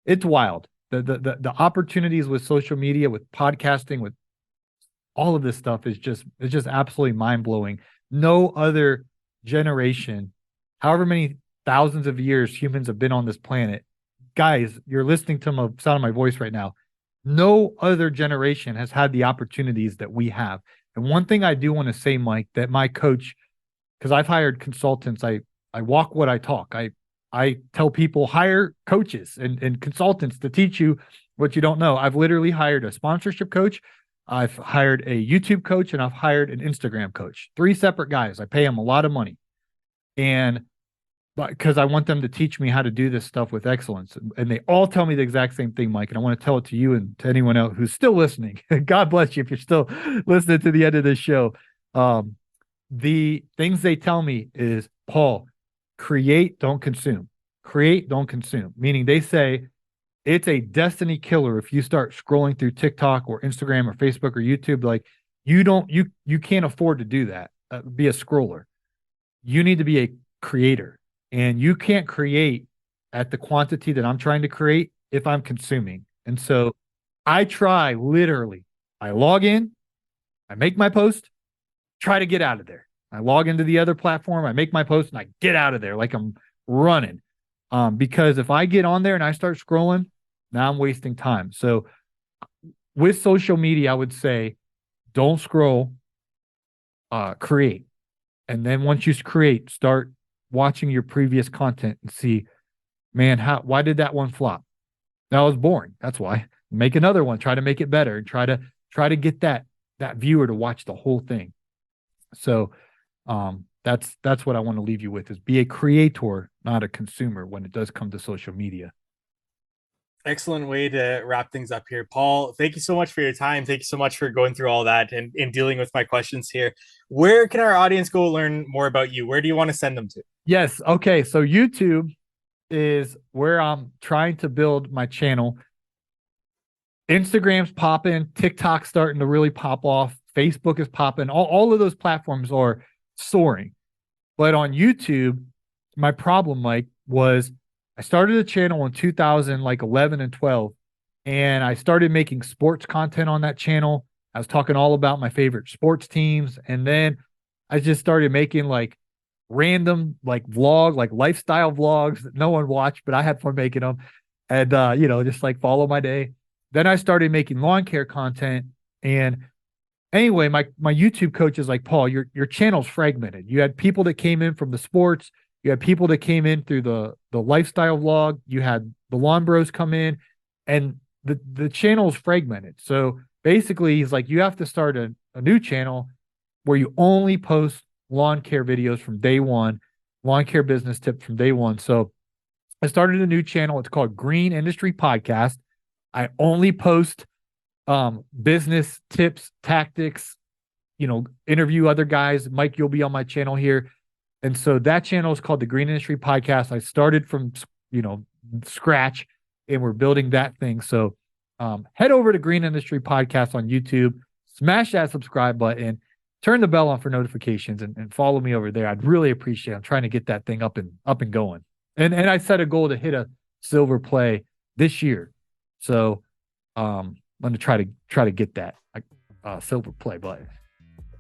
it's wild. The opportunities with social media, with podcasting, with all of this stuff is just absolutely mind blowing. No other generation, however many thousands of years humans have been on this planet, guys, you're listening to the sound of my voice right now. No other generation has had the opportunities that we have. And one thing I do want to say, Mike, that my coach, because I've hired consultants, I walk what I talk. I tell people, hire coaches and consultants to teach you what you don't know. I've literally hired a sponsorship coach, I've hired a YouTube coach, and I've hired an Instagram coach. 3 separate guys. I pay them a lot of money. And because I want them to teach me how to do this stuff with excellence. And they all tell me the exact same thing, Mike. And I want to tell it to you and to anyone else who's still listening. God bless you if you're still listening to the end of this show. The things they tell me is, Paul, create, don't consume. Create, don't consume. Meaning they say it's a destiny killer if you start scrolling through TikTok or Instagram or Facebook or YouTube. Like, you can't afford to do that. Be a scroller. You need to be a creator, and you can't create at the quantity that I'm trying to create if I'm consuming. And so I try literally, I log in, I make my post, try to get out of there. I log into the other platform, I make my post, and I get out of there like I'm running. Because if I get on there and I start scrolling, now I'm wasting time. So with social media, I would say don't scroll, create. And then once you create, start watching your previous content and see, man, why did that one flop? That was boring. That's why. Make another one, try to make it better, and try to get that viewer to watch the whole thing. So that's what I want to leave you with, is be a creator, not a consumer, when it does come to social media. Excellent way to wrap things up here. Paul, thank you so much for your time. Thank you so much for going through all that and dealing with my questions here. Where can our audience go learn more about you? Where do you want to send them to? Yes. Okay. So YouTube is where I'm trying to build my channel. Instagram's popping, TikTok's starting to really pop off, Facebook is popping. All of those platforms are soaring. But on YouTube, my problem, Mike, was I started a channel in 2011 and 12, and I started making sports content on that channel. I was talking all about my favorite sports teams, and then I just started making like random like lifestyle vlogs that no one watched, but I had fun making them, and just like follow my day. Then I started making lawn care content, and anyway, my YouTube coach is like, Paul, your channel's fragmented. You had people that came in from the sports. You had people that came in through the lifestyle vlog. You had the lawn bros come in, and the channel is fragmented. So basically, he's like, you have to start a new channel where you only post lawn care videos from day one, lawn care business tips from day one. So I started a new channel. It's called Green Industry Podcast. I only post business tips, tactics, interview other guys. Mike, you'll be on my channel here. And so that channel is called the Green Industry Podcast. I started from, scratch, and we're building that thing. So head over to Green Industry Podcast on YouTube, smash that subscribe button, turn the bell on for notifications, and follow me over there. I'd really appreciate it. I'm trying to get that thing up and going. And I set a goal to hit a silver play this year. So I'm going to try to get that silver play button.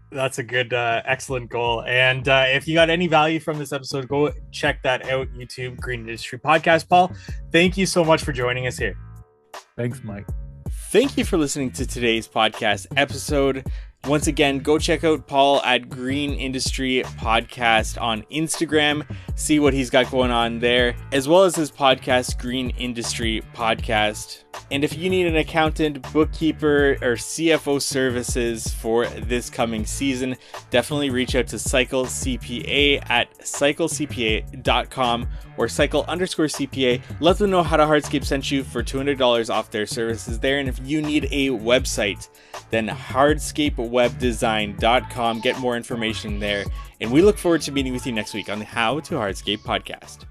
That's a good, excellent goal. And if you got any value from this episode, go check that out. YouTube, Green Industry Podcast. Paul, thank you so much for joining us here. Thanks, Mike. Thank you for listening to today's podcast episode. Once again, go check out Paul at Green Industry Podcast on Instagram. See what he's got going on there, as well as his podcast, Green Industry Podcast. And if you need an accountant, bookkeeper, or CFO services for this coming season, definitely reach out to Cycle CPA at cyclecpa.com or cycle_CPA. Let them know How to Hardscape sent you for $200 off their services there. And if you need a website, then hardscapewebdesign.com. Get more information there. And we look forward to meeting with you next week on the How to Hardscape podcast.